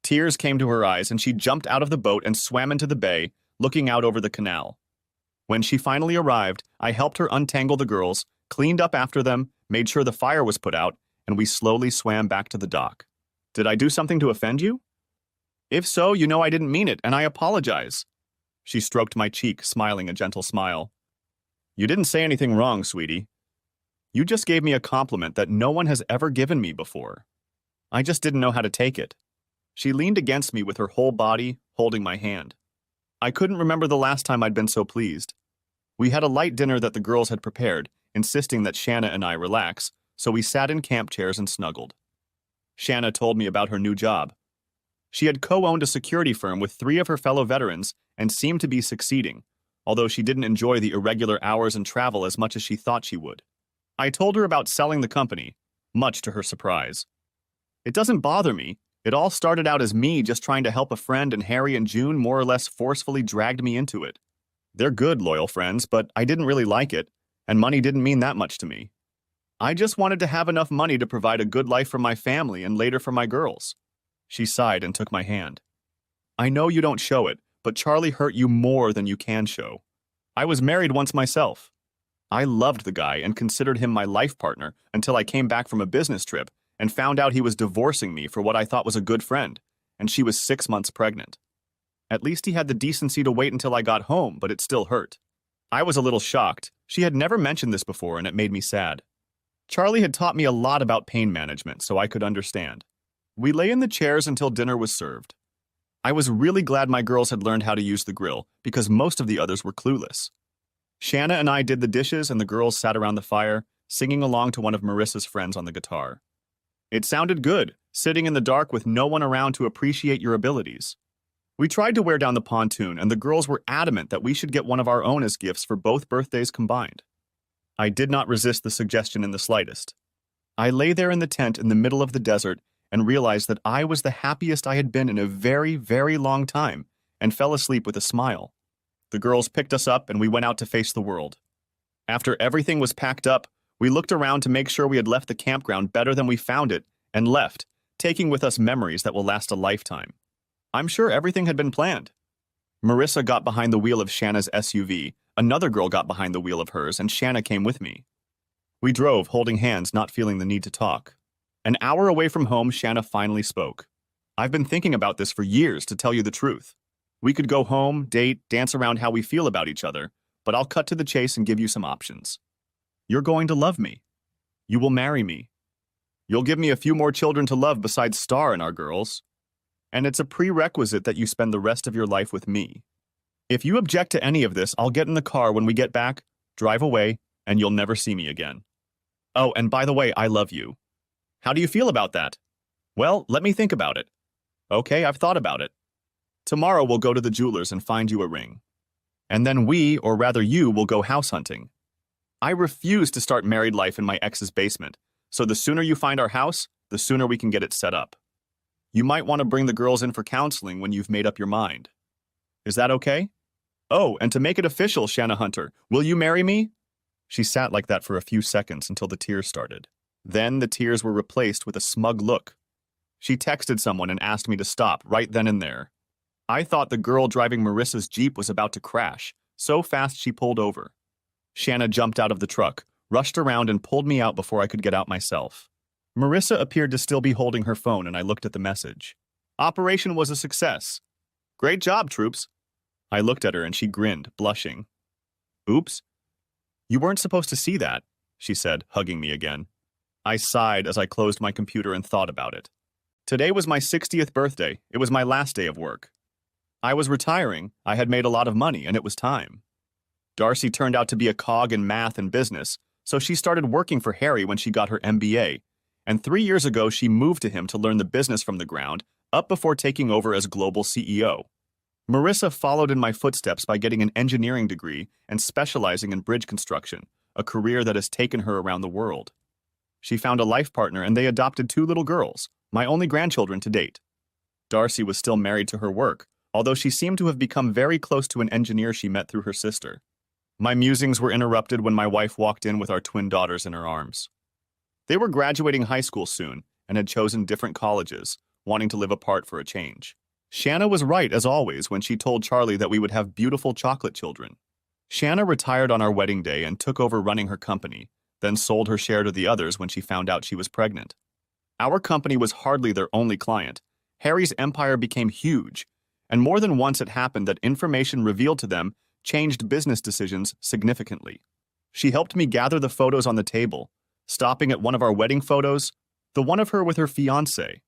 Tears came to her eyes and she jumped out of the boat and swam into the bay, looking out over the canal. When she finally arrived, I helped her untangle the girls, cleaned up after them, made sure the fire was put out, and we slowly swam back to the dock. Did I do something to offend you? If so, you know I didn't mean it, and I apologize. She stroked my cheek, smiling a gentle smile. You didn't say anything wrong, sweetie. You just gave me a compliment that no one has ever given me before. I just didn't know how to take it. She leaned against me with her whole body, holding my hand. I couldn't remember the last time I'd been so pleased. We had a light dinner that the girls had prepared, insisting that Shanna and I relax, so we sat in camp chairs and snuggled. Shanna told me about her new job. She had co-owned a security firm with 3 of her fellow veterans and seemed to be succeeding, although she didn't enjoy the irregular hours and travel as much as she thought she would. I told her about selling the company, much to her surprise. It doesn't bother me. It all started out as me just trying to help a friend, and Harry and June more or less forcefully dragged me into it. They're good, loyal friends, but I didn't really like it, and money didn't mean that much to me. I just wanted to have enough money to provide a good life for my family and later for my girls. She sighed and took my hand. I know you don't show it, but Charlie hurt you more than you can show. I was married once myself. I loved the guy and considered him my life partner until I came back from a business trip and found out he was divorcing me for what I thought was a good friend, and she was 6 months pregnant. At least he had the decency to wait until I got home, but it still hurt. I was a little shocked. She had never mentioned this before, and it made me sad. Charlie had taught me a lot about pain management, so I could understand. We lay in the chairs until dinner was served. I was really glad my girls had learned how to use the grill, because most of the others were clueless. Shanna and I did the dishes, and the girls sat around the fire, singing along to one of Marissa's friends on the guitar. It sounded good, sitting in the dark with no one around to appreciate your abilities. We tried to wear down the pontoon, and the girls were adamant that we should get one of our own as gifts for both birthdays combined. I did not resist the suggestion in the slightest. I lay there in the tent in the middle of the desert and realized that I was the happiest I had been in a very, very long time, and fell asleep with a smile. The girls picked us up and we went out to face the world. After everything was packed up, we looked around to make sure we had left the campground better than we found it, and left, taking with us memories that will last a lifetime. I'm sure everything had been planned. Marissa got behind the wheel of Shanna's SUV, another girl got behind the wheel of hers, and Shanna came with me. We drove, holding hands, not feeling the need to talk. An hour away from home, Shanna finally spoke. I've been thinking about this for years, to tell you the truth. We could go home, date, dance around how we feel about each other, but I'll cut to the chase and give you some options. You're going to love me. You will marry me. You'll give me a few more children to love besides Star and our girls. And it's a prerequisite that you spend the rest of your life with me. If you object to any of this, I'll get in the car when we get back, drive away, and you'll never see me again. Oh, and by the way, I love you. How do you feel about that? Well, let me think about it. Okay, I've thought about it. Tomorrow we'll go to the jeweler's and find you a ring. And then we, or rather you, will go house hunting. I refuse to start married life in my ex's basement, so the sooner you find our house, the sooner we can get it set up. You might want to bring the girls in for counseling when you've made up your mind. Is that okay? Oh, and to make it official, Shanna Hunter, will you marry me? She sat like that for a few seconds until the tears started. Then the tears were replaced with a smug look. She texted someone and asked me to stop right then and there. I thought the girl driving Marissa's Jeep was about to crash, so fast she pulled over. Shanna jumped out of the truck, rushed around and pulled me out before I could get out myself. Marissa appeared to still be holding her phone, and I looked at the message. Operation was a success. Great job, troops. I looked at her and she grinned, blushing. Oops. You weren't supposed to see that, she said, hugging me again. I sighed as I closed my computer and thought about it. Today was my 60th birthday. It was my last day of work. I was retiring, I had made a lot of money, and it was time. Darcy turned out to be a cog in math and business, so she started working for Harry when she got her MBA, and 3 years ago she moved to him to learn the business from the ground up before taking over as global CEO. Marissa followed in my footsteps by getting an engineering degree and specializing in bridge construction, a career that has taken her around the world. She found a life partner and they adopted 2 little girls, my only grandchildren to date. Darcy was still married to her work, although she seemed to have become very close to an engineer she met through her sister. My musings were interrupted when my wife walked in with our twin daughters in her arms. They were graduating high school soon and had chosen different colleges, wanting to live apart for a change. Shanna was right, as always, when she told Charlie that we would have beautiful chocolate children. Shanna retired on our wedding day and took over running her company, then sold her share to the others when she found out she was pregnant. Our company was hardly their only client. Harry's empire became huge, and more than once it happened that information revealed to them changed business decisions significantly. She helped me gather the photos on the table, stopping at one of our wedding photos, the one of her with her fiancé.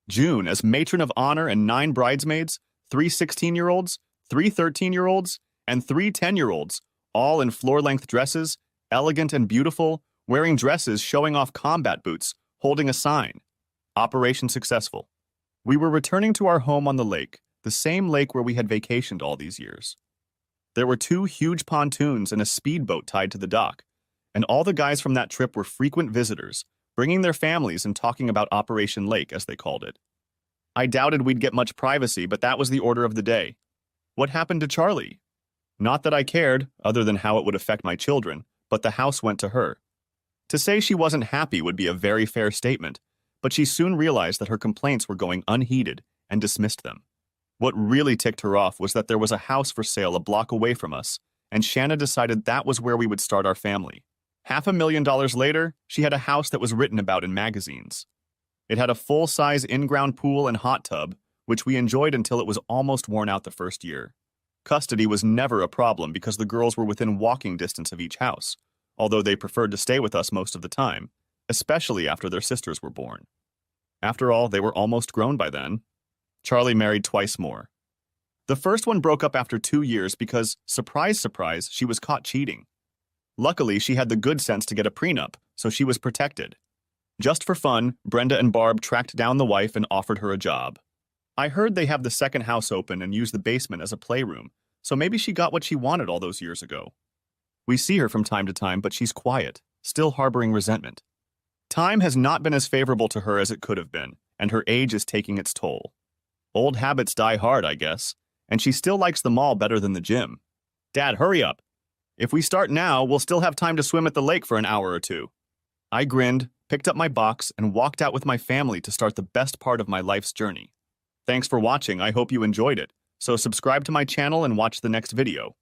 June, as matron of honor, and 9 bridesmaids, 3 16-year-olds, 3 13-year-olds, and 3 10-year-olds, all in floor-length dresses, elegant and beautiful, wearing dresses showing off combat boots, holding a sign. Operation successful. We were returning to our home on the lake, the same lake where we had vacationed all these years. There were 2 huge pontoons and a speedboat tied to the dock, and all the guys from that trip were frequent visitors, bringing their families and talking about Operation Lake, as they called it. I doubted we'd get much privacy, but that was the order of the day. What happened to Charlie? Not that I cared, other than how it would affect my children, but the house went to her. To say she wasn't happy would be a very fair statement, but she soon realized that her complaints were going unheeded and dismissed them. What really ticked her off was that there was a house for sale a block away from us, and Shanna decided that was where we would start our family. $500,000 later, she had a house that was written about in magazines. It had a full-size in-ground pool and hot tub, which we enjoyed until it was almost worn out the first year. Custody was never a problem because the girls were within walking distance of each house, although they preferred to stay with us most of the time, especially after their sisters were born. After all, they were almost grown by then. Charlie married twice more. The first one broke up after 2 years because, surprise, surprise, she was caught cheating. Luckily, she had the good sense to get a prenup, so she was protected. Just for fun, Brenda and Barb tracked down the wife and offered her a job. I heard they have the second house open and use the basement as a playroom, so maybe she got what she wanted all those years ago. We see her from time to time, but she's quiet, still harboring resentment. Time has not been as favorable to her as it could have been, and her age is taking its toll. Old habits die hard, I guess, and she still likes the mall better than the gym. Dad, hurry up. If we start now, we'll still have time to swim at the lake for an hour or two. I grinned, picked up my box, and walked out with my family to start the best part of my life's journey. Thanks for watching. I hope you enjoyed it. So subscribe to my channel and watch the next video.